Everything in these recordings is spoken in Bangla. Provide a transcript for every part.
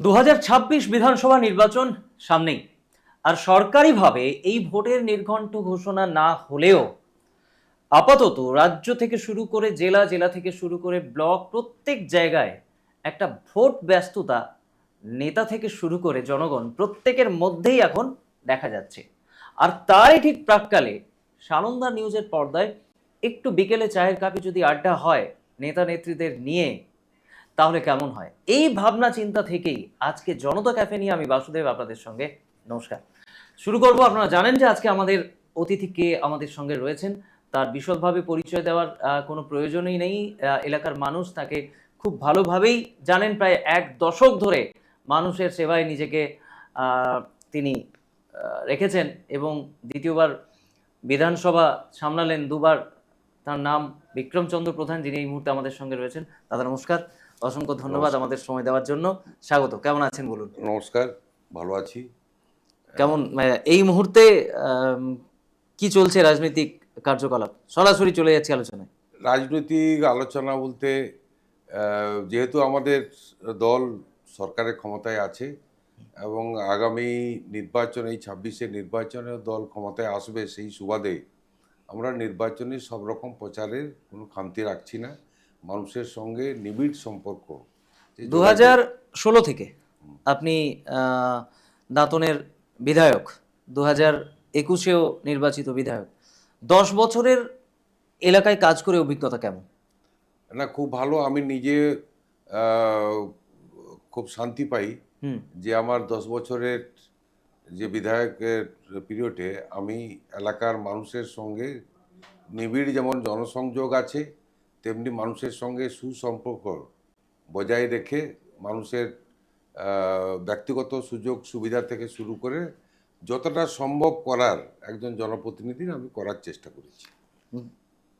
2026 বিধানসভা নির্বাচন সামনেই, আর সরকারিভাবে এই ভোটের নির্ঘণ্ট ঘোষণা না হলেও আপাতত রাজ্য থেকে শুরু করে জেলা, জেলা থেকে শুরু করে ব্লক, প্রত্যেক জায়গায় একটা ভোট ব্যস্ততা নেতা থেকে শুরু করে জনগণ প্রত্যেকের মধ্যেই এখন দেখা যাচ্ছে। আর তারই ঠিক প্রাক্কালে সানন্দা নিউজের পর্দায় একটু বিকেলে চায়ের কাপে যদি আড্ডা হয় নেতা নেত্রীদের নিয়ে, তাহলে কেমন হয়? এই ভাবনা চিন্তা থেকেই আজকে জনতা ক্যাফে নিয়ে আমি বাসুদেব আপনাদের সঙ্গে নমস্কার শুরু করব। আপনারা জানেন যে আজকে আমাদের অতিথি কে আমাদের সঙ্গে রয়েছেন, তার বিশদভাবে পরিচয় দেওয়ার কোনো প্রয়োজনই নেই। এলাকার মানুষ তাকে খুব ভালোভাবেই জানেন, প্রায় এক দশক ধরে মানুষের সেবায় নিজেকে তিনি রেখেছেন এবং দ্বিতীয়বার বিধানসভা সামলালেন দুবার। তার নাম বিক্রমচন্দ্র প্রধান, যিনি এই মুহূর্তে আমাদের সঙ্গে রয়েছেন। দাদা নমস্কার, অসংখ্য ধন্যবাদ আমাদের সময় দেওয়ার জন্য। স্বাগত। কেমন আছেন বলুন? নমস্কার, ভালো আছি। কেমন এই মুহূর্তে কি চলছে রাজনৈতিক কার্যকলাপ? সরাসরি চলে যাচ্ছে আলোচনায়। রাজনৈতিক আলোচনা বলতে যেহেতু আমাদের দল সরকারের ক্ষমতায় আছে এবং আগামী নির্বাচন, এই 26-এর নির্বাচনেও দল ক্ষমতায় আসবে, সেই সুবাদে আমরা নির্বাচনে সব রকম প্রচারের কোনো খামতি রাখছি না। মানুষের সঙ্গে নিবিড় সম্পর্ক। 2016 থেকে আপনি দাঁতনের বিধায়ক, 2021-এও নির্বাচিত বিধায়ক। 10 বছরের এলাকায় কাজ করে অভিজ্ঞতা কেমন? না, খুব ভালো। আমি নিজে খুব শান্তি পাই যে আমার 10 বছরের যে বিধায়কের পিরিয়ডে আমি এলাকার মানুষের সঙ্গে নিবিড় যেমন জনসংযোগ আছে, তেমনি মানুষের সঙ্গে সুসম্পর্ক বজায় রেখে মানুষের ব্যক্তিগত সুযোগ সুবিধা থেকে শুরু করে যতটা সম্ভব করার একজন জনপ্রতিনিধির আমি করার চেষ্টা করেছি।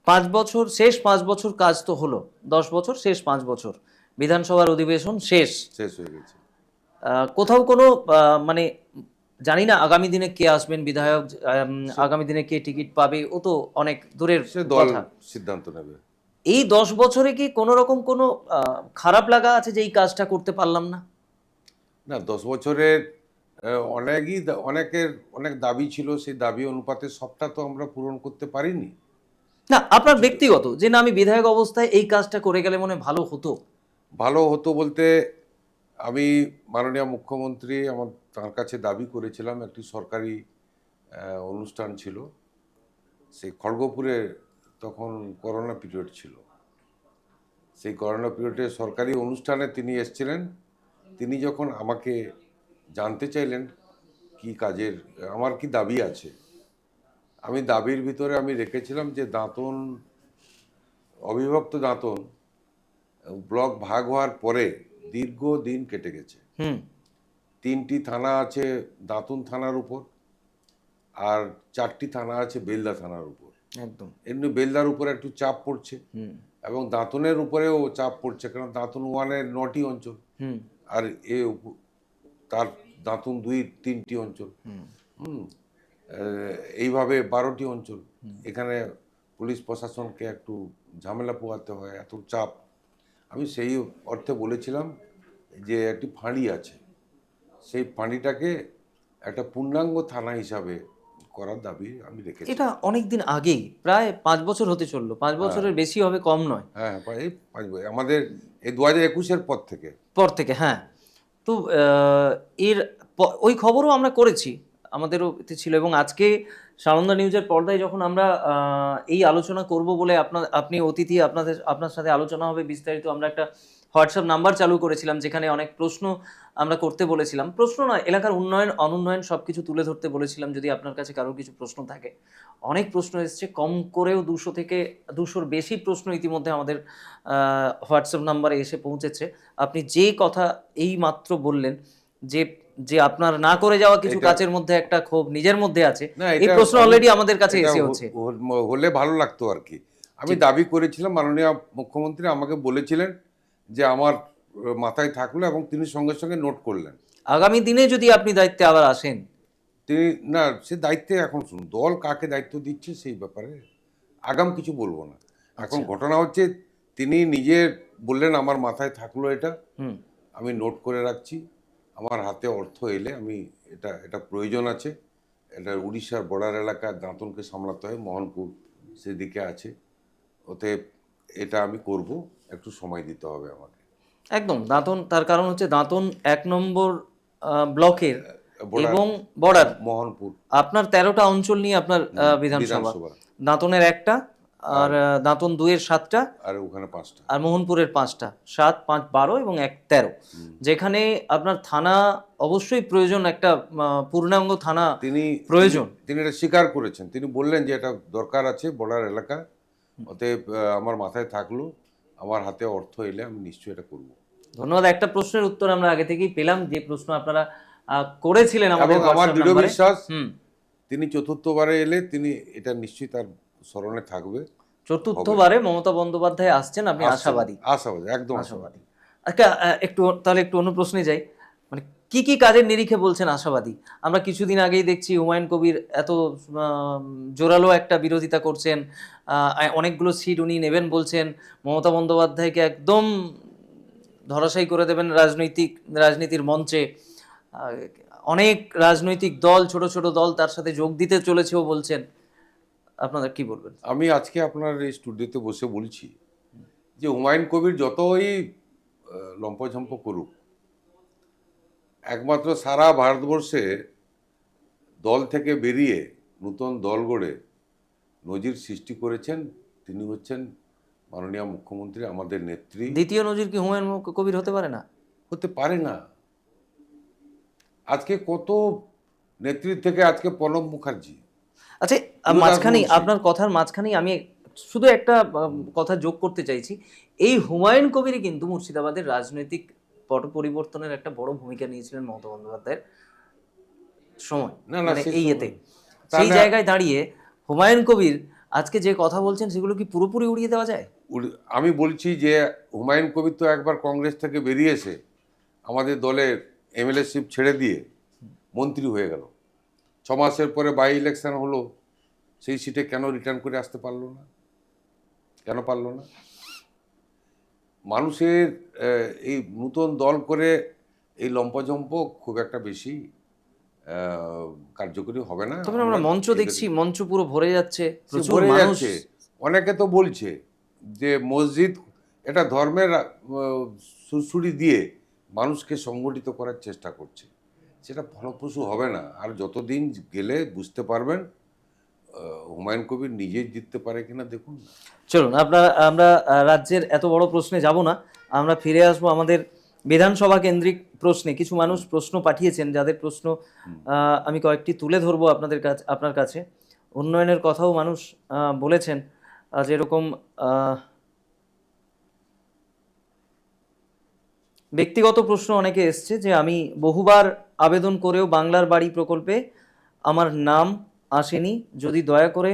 5 বছর, শেষ 5 বছর কাজ তো হলো, 10 বছর শেষ 5 বছর বিধানসভার অধিবেশন শেষ হয়ে গেছে। কোথাও কোনো মানে জানি না আগামী দিনে কে আসবেন বিধায়ক, আগামী দিনে কে টিকিট পাবে, ও তো অনেক দূরের দল কথা। সিদ্ধান্ত নেবে। এই 10 বছরে কি কোনো রকম কোনো খারাপ লাগা আছে যে এই কাজটা করতে পারলাম না? না, 10 বছরের অনেকের অনেক দাবি ছিল, সেই দাবি অনুপাতে সবটা তো আমরা পূরণ করতে পারিনি। না, আপনার ব্যক্তিগত যে না আমি বিধায়ক অবস্থায় এই কাজটা করে গেলে মনে ভালো হতো। ভালো হতো বলতে, আমি মাননীয় মুখ্যমন্ত্রী তার কাছে দাবি করেছিলাম, একটি সরকারি অনুষ্ঠান ছিল সেই খড়গপুরে, তখন করোনা পিরিয়ড ছিল। সেই করোনা পিরিয়ডে সরকারি অনুষ্ঠানে তিনি এসেছিলেন। তিনি যখন আমাকে জানতে চাইলেন কি কাজের, আমার কি দাবি আছে, আমি দাবির ভিতরে আমি রেখেছিলাম যে দাঁতন, অবিভক্ত দাঁতন ব্লক ভাগ হওয়ার পরে দীর্ঘদিন কেটে গেছে। 3টি থানা আছে দাঁতন থানার উপর, আর 4টি থানা আছে বেলদা থানার উপর। একদম এমনি বেলদার উপরে একটু চাপ পড়ছে এবং দাঁতনের উপরেও চাপ পড়ছে, কারণ দাঁতন 1-এর 9টি অঞ্চল আর তার দাঁতন 2-3টি অঞ্চল, এইভাবে 12টি অঞ্চল। এখানে পুলিশ প্রশাসনকে একটু ঝামেলা পোহাতে হয়, এত চাপ। আমি সেই অর্থে বলেছিলাম যে একটি ফাঁড়ি আছে, সেই ফাঁড়িটাকে একটা পূর্ণাঙ্গ থানা হিসাবে করার দাবি আমি রেখেছি। এটা অনেকদিন আগেই, প্রায় 5 বছর হতে চললো, 5 বছরের বেশি হবে, কম নয়। হ্যাঁ, এই 5 বছর আমাদের এই 2021-এর পর থেকে। হ্যাঁ। তো এর ওই খবরও আমরা করেছি, আমাদেরও এতে ছিল। এবং আজকে সানন্দা নিউজের পর্দায় যখন আমরা এই আলোচনা করব বলে আপনি অতিথি, আপনার সাথে আলোচনা হবে বিস্তারিত, আমরা একটা হোয়াটসঅ্যাপ নাম্বার চালু করেছিলাম যেখানে অনেক প্রশ্ন আমরা করতে বলেছিলাম। প্রশ্ন নয়, এলাকার উন্নয়ন অনুন্নয়ন সব কিছু তুলে ধরতে বলেছিলাম, যদি আপনার কাছে কারোর কিছু প্রশ্ন থাকে। অনেক প্রশ্ন এসছে, কম করেও 200 থেকে 200-র বেশি প্রশ্ন ইতিমধ্যে আমাদের হোয়াটসঅ্যাপ নাম্বারে এসে পৌঁছেছে। আপনি যে কথা এই মাত্র বললেন যে যে আপনার না করে যাওয়া কিছু কাজের মধ্যে একটা ক্ষোভ নিজের মধ্যে আছে, এই প্রশ্ন অলরেডি আমাদের কাছে এসে হচ্ছে। হলে ভালো লাগতো আর কি। আমি দাবি করেছিলাম, মাননীয় মুখ্যমন্ত্রী আমাকে বলেছিলেন যে আমার মাথায় থাকলো এবং তিনি সঙ্গে সঙ্গে নোট করলেন। আগামী দিনে যদি আপনি দায়িত্বে আবার আসেন, তিনি না, সে দায়িত্বে এখন শুনুন, দল কাকে দায়িত্ব দিচ্ছে সেই ব্যাপারে আগাম কিছু বলবো না। এখন ঘটনা হচ্ছে তিনি নিজে বললেন আমার মাথায় থাকলো এটা, আমি নোট করে রাখছি আমার হাতে অর্থ এলে আমি এটা প্রয়োজন আছে। এটা উড়িষ্যার বর্ডার এলাকা, দাঁতনকে সামলাতে হয়, মোহনপুর সেদিকে আছে। অতএব এটা আমি করব, একটু সময় দিতে হবে আমাকে। একদম দাঁতন, তার কারণ হচ্ছে দাঁতন 1 নম্বর ব্লকের বর্ডার, এবং বর্ডার। মোহনপুর আপনার 13টা অঞ্চল নিয়ে আপনার বিধানসভা। বিধানসভা। দাঁতনের 1টা, আর দাঁতন 2-এর 7টা, আর ওখানে 5টা। আর মোহনপুরের 5টা। 7, 5, 12 এবং 1, 13। যেখানে আপনার থানা অবশ্যই প্রয়োজন, একটা পূর্ণাঙ্গ থানা প্রয়োজন। তিনি এটা স্বীকার করেছেন, তিনি বললেন যে এটা দরকার আছে বর্ডার এলাকা। অতএব আমার মাথায় থাকলো, আমার হাতে অর্থ এলে আমি নিশ্চয়ই এটা করব। ধন্যবাদ। একটা প্রশ্নের উত্তর আমরা আগে থেকেই পেলাম, যে প্রশ্ন আপনারা করেছিলেন আমাদের এবং আমার WhatsApp দৃঢ় নম্বরে। বিশ্বাস তিনি চতুর্থবারে এলে তিনি এটা নিশ্চয়ই তার স্মরণে থাকবে। চতুর্থবারে মমতা বন্দ্যোপাধ্যায় আসছেন, আপনি আশাবাদী? আশাবাদী, একদম আশাবাদী। আচ্ছা, একটু অন্য প্রশ্নে যাই। মানে কি কি কাজের নিরিখে বলছেন আশাবাদী? আমরা কিছুদিন আগেই দেখছি হুমায়ুন কবির এত জোরালো একটা বিরোধিতা করছেন, অনেকগুলো সিট উনি নেবেন বলছেন, মমতা বন্দ্যোপাধ্যায়কে একদম ধরাশায়ী করে দেবেন রাজনীতির মঞ্চে। অনেক রাজনৈতিক দল, ছোট ছোট দল তার সাথে যোগ দিতে চলেছেও বলছেন। আপনাদের কি বলবেন? আমি আজকে আপনার এই স্টুডিওতে বসে বলছি যে হুমায়ুন কবির যতই লম্পঝম্প করুক, একমাত্র সারা ভারতবর্ষে দল থেকে বেরিয়ে নতুন দল গড়ে নজির সৃষ্টি করেছেন তিনি হচ্ছেন মাননীয় মুখ্যমন্ত্রী, আমাদের নেত্রী। দ্বিতীয় নজির কি হুমায়ুন কবির হতে পারে না? হতে পারে না। আজকে কত নেত্রীর থেকে আজকে প্রণব মুখার্জি। আচ্ছা, আপনার কথার মাঝখানেই আমি শুধু একটা কথা যোগ করতে চাইছি। এই হুমায়ুন কবিরই কিন্তু মুর্শিদাবাদের রাজনৈতিক পট পরিবর্তনের একটা বড় ভূমিকা নিয়েছিলেন মমতা বন্দ্যোপাধ্যায়ের সময়। মানে এই এতে সেই জায়গায় দাঁড়িয়ে হুমায়ুন কবির আজকে যে কথা বলছেন সেগুলো কি পুরোপুরি উড়িয়ে দেওয়া যায়? আমি বলছি যে হুমায়ুন কবির তো একবার কংগ্রেস থেকে বেরিয়ে এসে আমাদের দলের এমএলএশিপ ছেড়ে দিয়ে মন্ত্রী হয়ে গেল। 6 মাসের পরে বাই ইলেকশন হলো, সেই সিটে কেন রিটার্ন করে আসতে পারলো না? কেন পারলো না? মানুষের এই নতুন দল করে এই লম্পজম্প খুব একটা বেশি কার্যকরী হবে না। তবে আমরা মঞ্চ দেখছি, মঞ্চ পুরো ভরে যাচ্ছে, প্রচুর ভরে মানুষ। যাচ্ছে। অনেকে তো বলছে যে মসজিদ এটা ধর্মের সুড়সুড়ি দিয়ে মানুষকে সংগঠিত করার চেষ্টা করছে, সেটা ফলপ্রসূ হবে না। আর যতদিন গেলে বুঝতে পারবেন হুমায়ুন কবির নিজেই জিততে পারে কিনা দেখুন। চলুন, আমরা রাজ্যের এত বড় প্রশ্নে যাব না, আমরা ফিরে আসবো আমাদের বিধানসভা কেন্দ্রিক প্রশ্নে। কিছু মানুষ প্রশ্ন পাঠিয়েছেন, যাদের প্রশ্ন আমি কয়েকটি তুলে ধরবো আপনার কাছে। উন্নয়নের কথাও মানুষ বলেছেন, যেরকম ব্যক্তিগত প্রশ্ন অনেকে এসছে যে আমি বহুবার আবেদন করেও বাংলার বাড়ি প্রকল্পে আমার নাম আসেনি, যদি দয়া করে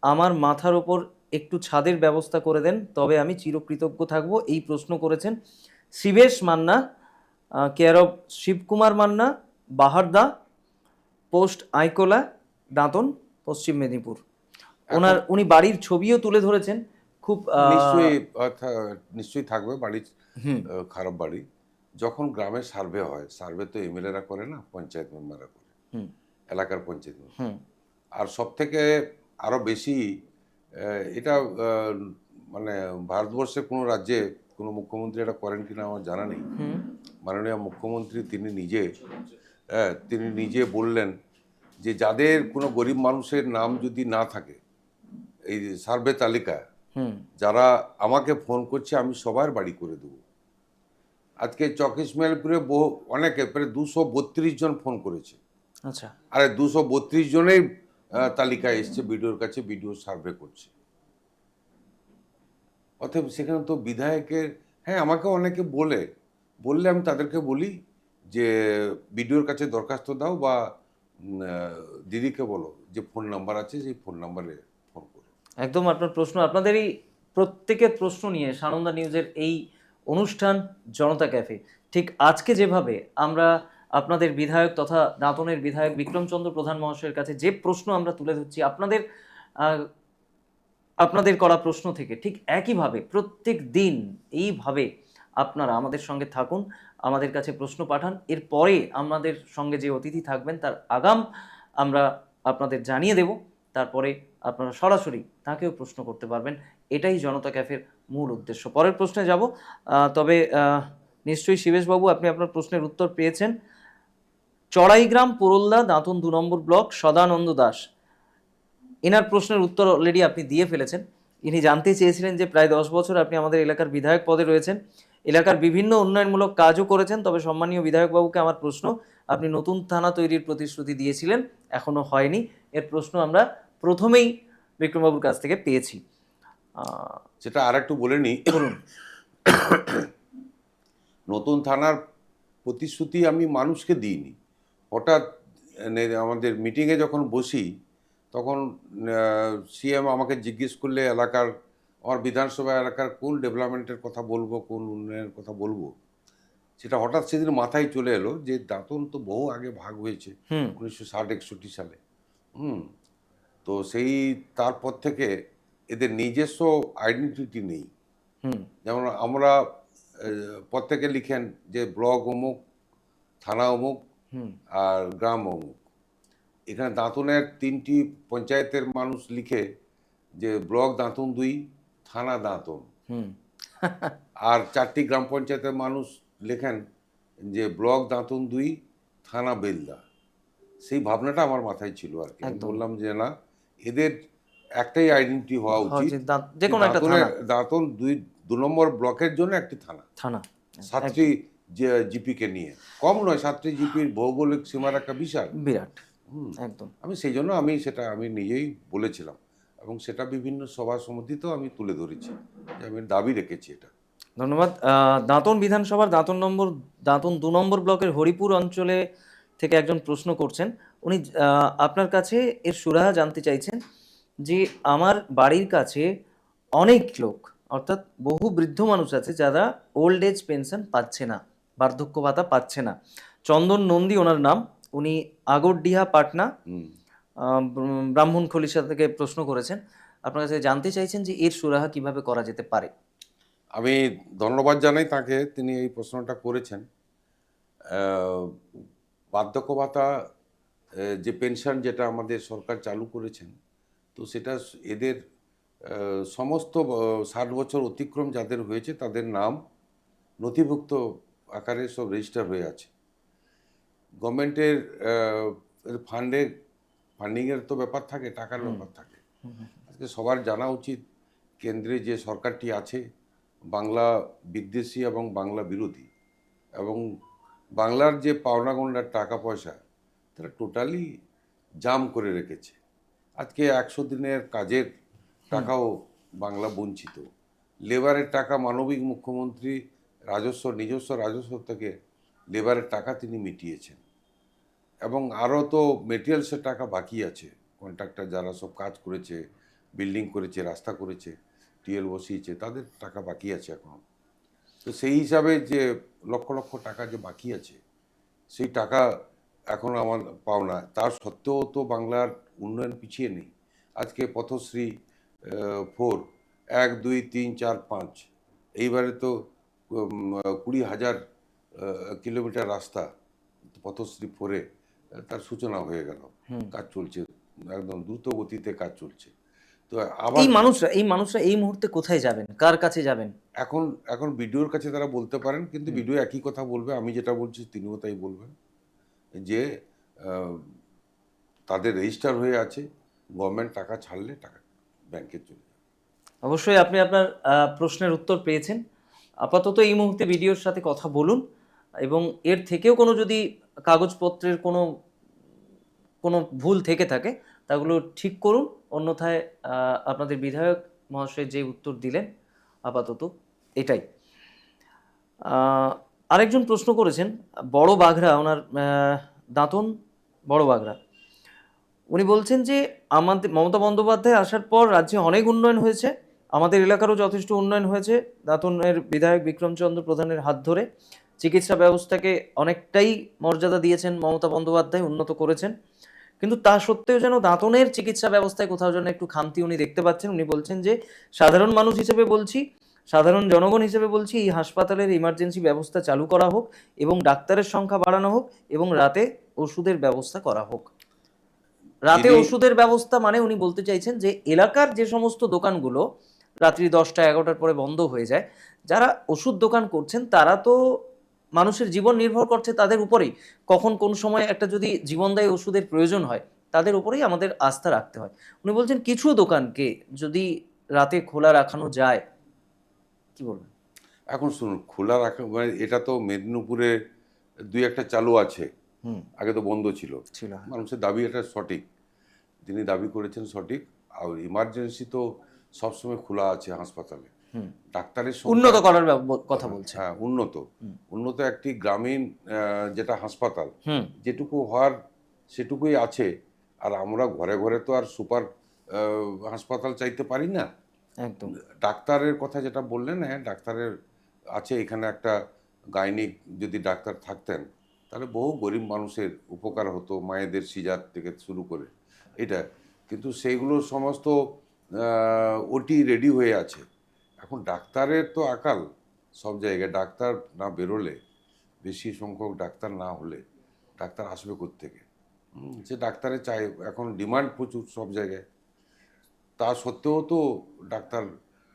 আমার মাথার ওপর একটু ছাদের ব্যবস্থা করে দেন তবে আমি চিরকৃতজ্ঞ থাকব। এই প্রশ্ন করেছেন Shibesh Manna, care of Shibkumar Manna, Baharda, post Aikola, Dantan, Paschim Medinipur. উনি বাড়ির ছবিও তুলে ধরেছেন। খুব নিশ্চয়ই থাকবে বাড়ির খারাপ বাড়ি। যখন গ্রামে সার্ভে হয়, সার্ভে তো এমএলএরা করে না, পঞ্চায়েত মেম্বাররা করে, এলাকার পঞ্চায়েত মেম্বার। আর সব থেকে আরো বেশি এটা মানে ভারতবর্ষের কোনো রাজ্যে কোনো মুখ্যমন্ত্রী এটা করেন কিনা আমার জানা নেই। মাননীয় মুখ্যমন্ত্রী তিনি নিজে বললেন যে যাদের কোনো গরিব মানুষের নাম যদি না থাকে এই সার্ভে তালিকায়, যারা আমাকে ফোন করছে আমি সবার বাড়ি করে দেবো। আজকে চকিশমাইলপুরে অনেকে প্রায় 232 জন ফোন করেছে। আচ্ছা, আর 232 জনেই তালিকায় এসছে বিডিওর কাছে, বিডিও সার্ভে করছে। অতএব সেখানে তো বিধায়কের, হ্যাঁ আমাকে অনেকে বললে আমি তাদেরকে বলি যে বিডিওর কাছে দরখাস্ত দাও বা দিদিকে বলো যে ফোন নাম্বার আছে, সেই ফোন নাম্বারে ফোন করো। একদম আপনার প্রশ্ন, আপনাদের এই প্রত্যেকের প্রশ্ন নিয়ে সানন্দা নিউজের এই অনুষ্ঠান জনতা ক্যাফে, ঠিক আজকে যেভাবে আমরা আপনাদের বিধায়ক তথা দাঁতনের বিধায়ক বিক্রমচন্দ্র প্রধান মহাশয়ের কাছে যে প্রশ্ন আমরা তুলে ধরছি আপনাদের করা প্রশ্ন থেকে, ঠিক একইভাবে প্রত্যেক দিন এইভাবে আপনারা আমাদের সঙ্গে থাকুন। আমাদের কাছে প্রশ্ন পাঠান। এরপরে আমাদের সঙ্গে যে অতিথি থাকবেন তার আগাম আমরা আপনাদের জানিয়ে দেব, তারপরে আপনারা সরাসরি তাকেও প্রশ্ন করতে পারবেন। এটাই জনতা ক্যাফের মূল উদ্দেশ্য। পরের প্রশ্নে যাব, তবে নিশ্চয়ই শিবেশবাবু আপনি আপনার প্রশ্নের উত্তর পেয়েছেন। চড়াইগ্রাম পোরলদা দাঁতন 2 নম্বর ব্লক সদানন্দ দাস, এনার প্রশ্নের উত্তর অলরেডি আপনি দিয়ে ফেলেছেন। ইনি জানতে চেয়েছিলেন যে প্রায় 10 বছর আপনি আমাদের এলাকার বিধায়ক পদে রয়েছেন, এলাকার বিভিন্ন উন্নয়নমূলক কাজও করেছেন, তবে সম্মানীয় বিধায়কবাবুকে আমার প্রশ্ন, আপনি নতুন থানা তৈরির প্রতিশ্রুতি দিয়েছিলেন, এখনো হয়নি। এর প্রশ্ন আমরা প্রথমেই বিক্রমবাবুর কাছ থেকে পেয়েছি। সেটা আর একটু বলে নিই। বলুন। নতুন থানার প্রতিশ্রুতি আমি মানুষকে দিইনি। হঠাৎ আমাদের মিটিংয়ে যখন বসি তখন সিএম আমাকে জিজ্ঞেস করলে আমার বিধানসভা এলাকার কোন ডেভেলপমেন্টের কথা বলবো, কোন উন্নয়নের কথা বলবো, সেটা হঠাৎ সেদিন মাথায় চলে এলো যে দাঁতন তো বহু আগে ভাগ হয়েছে 1960-61 সালে। তো তারপর থেকে এদের নিজস্ব আইডেন্টিটি নেই। যেমন আমরা প্রত্যেকে লিখেন যে ব্লক অমুক, থানা অমুক আর গ্রাম অমুক। এখানে দাঁতনের 3টি পঞ্চায়েতের মানুষ লিখে যে ব্লক দাঁতন 2, থানা দাঁতন। আর 4টি গ্রাম পঞ্চায়েতের মানুষ লেখেন যে ব্লক দাঁতন 2, থানা বেলদা। সেই ভাবনাটা আমার মাথায় ছিল আর কি। আমি বললাম যে না, এদের একটাই আইডেন্টিটি হওয়া উচিত, যে কোনো একটা থানা। দাঁতন 2 নম্বর ব্লকের জন্য একটি থানা, 7টি জিপিকে নিয়ে। কম নয়, 7টি জিপির ভৌগোলিক সীমারেখা বিশাল, বিরাট। একদম। আমি নিজেই বলেছিলাম এবং সেটা বিভিন্ন সভা সমিতিতেও আমি তুলে ধরেছি যে আমি দাবি রেখেছি এটা। ধন্যবাদ। দাঁতন বিধানসভার দাঁতন 2 নম্বর ব্লকের হরিপুর অঞ্চলে থেকে একজন প্রশ্ন করছেন। উনি আপনার কাছে এর সুরাহা জানতে চাইছেন যে আমার বাড়ির কাছে অনেক লোক, অর্থাৎ বহু বৃদ্ধ মানুষ আছে যারা ওল্ড এজ পেনশন পাচ্ছে না, বার্ধক্য ভাতা পাচ্ছে না। চন্দন নন্দী ওনার নাম, উনি আগরডিহা পাটনা ব্রাহ্মণ খলিশা থেকে প্রশ্ন করেছেন। আপনার কাছে জানতে চাইছেন যে এর সুরাহা কিভাবে করা যেতে পারে। আমি ধন্যবাদ জানাই তাকে, তিনি এই প্রশ্নটা করেছেন। বার্ধক্য ভাতা যে পেনশন যেটা আমাদের সরকার চালু করেছেন, তো সেটা এদের সমস্ত 60 বছর অতিক্রম যাদের হয়েছে তাদের নাম নথিভুক্ত আকারে সব রেজিস্টার হয়ে আছে। গভর্নমেন্টের ফান্ডিংয়ের তো ব্যাপার থাকে, টাকার ব্যাপার থাকে। আজকে সবার জানা উচিত কেন্দ্রে যে সরকারটি আছে বাংলা বিদ্বেষী এবং বাংলা বিরোধী, এবং বাংলার যে পাওনাগন্ডার টাকা পয়সা তারা টোটালি জাম করে রেখেছে। আজকে 100 দিনের কাজের টাকাও বাংলা বঞ্চিত। লেবারের টাকা মানবিক মুখ্যমন্ত্রী নিজস্ব রাজস্ব থেকে লেবারের টাকা তিনি মিটিয়েছেন, এবং আরও তো মেটেরিয়ালসের টাকা বাকি আছে। কন্ট্রাক্টর যারা সব কাজ করেছে, বিল্ডিং করেছে, রাস্তা করেছে, টিএল বসিয়েছে, তাদের টাকা বাকি আছে এখন। তো সেই হিসাবে যে লক্ষ লক্ষ টাকা যে বাকি আছে, সেই টাকা এখন আমার পাওনা। তার সত্ত্বেও তো বাংলার উন্নয়ন পিছিয়ে নেই। আজকে পথশ্রী 4 1 2 3 4 5, এইবারে তো 20,000 কিলোমিটার রাস্তা পথশ্রী 4-এ তার সূচনা হয়ে গেল। কাজ চলছে, একদম দ্রুত গতিতে কাজ চলছে। তো আবার এই মানুষরা এই মুহূর্তে কোথায় যাবেন, কার কাছে যাবেন? এখন ভিডিওর কাছে তারা বলতে পারেন, কিন্তু ভিডিও একই কথা বলবে। আমি যেটা বলছি তিনিও তাই বলবেন যে তাদের রেজিস্টার হয়ে আছে, গভর্নমেন্ট টাকা ছাড়লে টাকা ব্যাংকে চলে যাবে। অবশ্যই আপনি আপনার প্রশ্নের উত্তর পেয়েছেন। আপাতত এই মুহূর্তে ভিডিওর সাথে কথা বলুন, এবং এর থেকেও কোনো যদি কাগজপত্রের কোনো ভুল থেকে থাকে তাগুলো ঠিক করুন। অন্যথায় আপনাদের বিধায়ক মহাশয় যে উত্তর দিলেন আপাতত এটাই। আরেকজন প্রশ্ন করেছেন বড় বাঘরা, ওনার দাঁতন বড় বাঘরা। উনি বলছেন যে আমাদের মমতা বন্দ্যোপাধ্যায় আসার পর রাজ্যে অনেক উন্নয়ন হয়েছে, আমাদের এলাকারও যথেষ্ট উন্নয়ন হয়েছে দাঁতনের বিধায়ক বিক্রমচন্দ্র প্রধানের হাত ধরে। চিকিৎসা ব্যবস্থাকে অনেকটাই মর্যাদা দিয়েছেন মমতা বন্দ্যোপাধ্যায়, উন্নত করেছেন। কিন্তু তা সত্ত্বেও যেন দাঁতনের চিকিৎসা ব্যবস্থায় কোথাও যেন একটু খামতি উনি দেখতে পাচ্ছেন। উনি বলছেন যে সাধারণ মানুষ হিসেবে বলছি, সাধারণ জনগণ হিসেবে বলছি, এই হাসপাতালের ইমার্জেন্সি ব্যবস্থা চালু করা হোক এবং ডাক্তারের সংখ্যা বাড়ানো হোক এবং রাতে ওষুধের ব্যবস্থা করা হোক। রাতে যিনি ওষুধের ব্যবস্থা মানে উনি বলতে চাইছেন যে এলাকার যে সমস্ত দোকানগুলো রাত্রি 10টা 11টার পরে বন্ধ হয়ে যায়, যারা ওষুধ দোকান করছেন তারা তো মানুষের জীবন নির্ভর করছে তাদের উপরেই। কখন কোন সময় একটা যদি জীবনদায়ী ওষুধের প্রয়োজন হয়, তাদের উপরেই আমাদের আস্থা রাখতে হয়। উনি বলছেন কিছু দোকানকে যদি রাতে খোলা রাখানো যায়, কি বলবেন? এখন শুনুন, খোলা রাখা মানে এটা তো মেদিনীপুরে দুই একটা চালু আছে, হুম। আগে তো বন্ধ ছিল। ছিল, হ্যাঁ। মানুষের দাবি এটা সঠিক, যিনি দাবি করেছেন সঠিক। আর ইমার্জেন্সি তো সবসময় খোলা আছে হাসপাতালে। হুম। ডাক্তারের উন্নত সংখ্যা, করার কথা বলছে। হ্যাঁ উন্নত, উন্নত একটি গ্রামীণ যেটা হাসপাতাল, হুম। যেটুকু হওয়ার সেটুকুই আছে। আর আমরা ঘরে ঘরে তো আর সুপার হাসপাতাল চাইতে পারি না। একদম। ডাক্তারের কথা যেটা বললেন, হ্যাঁ ডাক্তারের আছে এখানে একটা গাইনিক, যদি ডাক্তার থাকতেন তাহলে বহু গরিব মানুষের উপকার হতো, মায়েদের সিজার থেকে শুরু করে এটা। কিন্তু সেইগুলো সমস্ত ওটি রেডি হয়ে আছে। এখন ডাক্তারের তো আকাল সব জায়গায়, ডাক্তার না বেরোলে, বেশি সংখ্যক ডাক্তার না হলে ডাক্তার আসবে কোত্থেকে? সে ডাক্তারের চাই, এখন ডিমান্ড প্রচুর সব জায়গায়। তা সত্ত্বেও তো ডাক্তার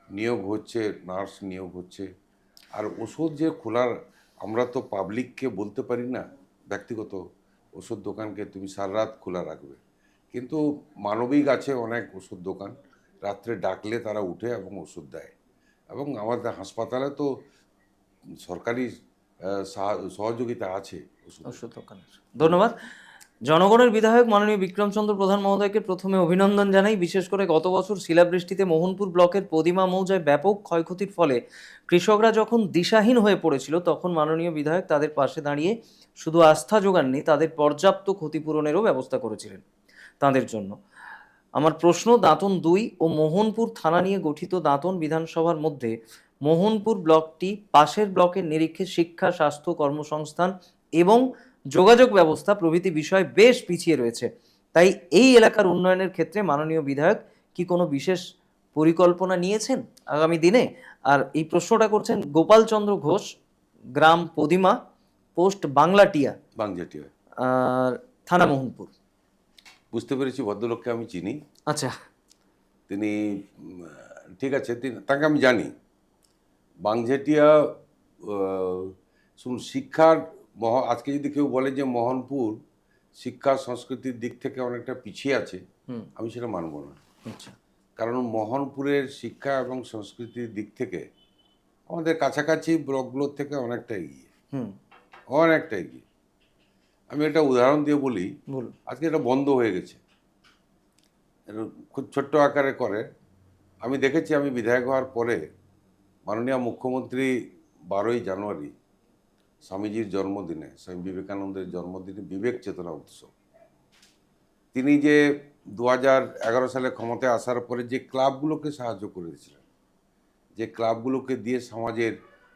নিয়োগ হচ্ছে, নার্স নিয়োগ হচ্ছে। আর ওষুধ যে খোলার, আমরা তো পাবলিককে বলতে পারি না, ব্যক্তিগত ওষুধ দোকানকে তুমি সারা রাত খোলা রাখবে। কিন্তু মানবিক আছে অনেক ওষুধ দোকান, রাত্রে ডাকলে তারা উঠে এবং ওষুধ দেয়। এবং আমাদের হাসপাতালে তো সরকারি সহযোগিতা আছে ওষুধ। ওষুধ দোকানের। ধন্যবাদ। জনগণের বিধায়ক মাননীয় বিক্রমচন্দ্র প্রধান মহোদয়কে প্রথমে অভিনন্দন জানাই। বিশেষ করে গত বছর শিলাবৃষ্টিতে মোহনপুর ব্লকের পদিমা মৌজায় ব্যাপক ক্ষয়ক্ষতির ফলে কৃষকরা যখন দিশাহীন হয়ে পড়েছিল, তখন মাননীয় বিধায়ক তাদের পাশে দাঁড়িয়ে শুধু আস্থা জোগাননি, তাদের পর্যাপ্ত ক্ষতিপূরণেরও ব্যবস্থা করেছিলেন তাদের জন্য। আমার প্রশ্ন, দাঁতন 2 ও মোহনপুর থানা নিয়ে গঠিত দাঁতন বিধানসভার মধ্যে মোহনপুর ব্লকটি পাশের ব্লকের নিরীক্ষে শিক্ষা, স্বাস্থ্য, কর্মসংস্থান এবং যোগাযোগ ব্যবস্থা প্রভৃতি বিষয়ে বেশ পিছিয়ে রয়েছে। তাই এই এলাকার উন্নয়নের ক্ষেত্রে মাননীয় বিধায়ক কি কোনো বিশেষ পরিকল্পনা নিয়েছেন আগামী দিনে? আর এই প্রশ্নটা করছেন গোপালচন্দ্র ঘোষ, গ্রাম পদিমা, পোস্ট বাংলাটিয়া, বাংজেটিয়া। আর থানা মোহনপুর। বুঝতে পেরেছি, ভদ্রলোককে আমি চিনি। আচ্ছা। তিনি ঠিক আছে, তাকে আমি জানি। বাংজেটিয়া, শুনুন, শিক্ষার আজকে যদি কেউ বলে যে মোহনপুর শিক্ষা সংস্কৃতির দিক থেকে অনেকটা পিছিয়ে আছে, হুম। আমি সেটা মানব না। আচ্ছা। কারণ মোহনপুরের শিক্ষা এবং সংস্কৃতির দিক থেকে আমাদের কাছাকাছি ব্লকগুলোর থেকে অনেকটা এগিয়ে, হুম। অনেকটা এগিয়ে। আমি একটা উদাহরণ দিয়ে বলি। বলুন। আজকে এটা বন্ধ হয়ে গেছে, এটা খুব ছোট্ট আকারে করে। আমি দেখেছি, আমি বিধায়ক হওয়ার পরে মাননীয় মুখ্যমন্ত্রী 12ই জানুয়ারি স্বামীজির জন্মদিনে, স্বামী বিবেকানন্দের জন্মদিনে বিবেক চেতনা উৎসব, তিনি যে 2011 সালে ক্ষমতায় আসার পরে যে ক্লাবগুলোকে সাহায্য করেছিলেন, যে ক্লাবগুলোকে দিয়ে সমাজের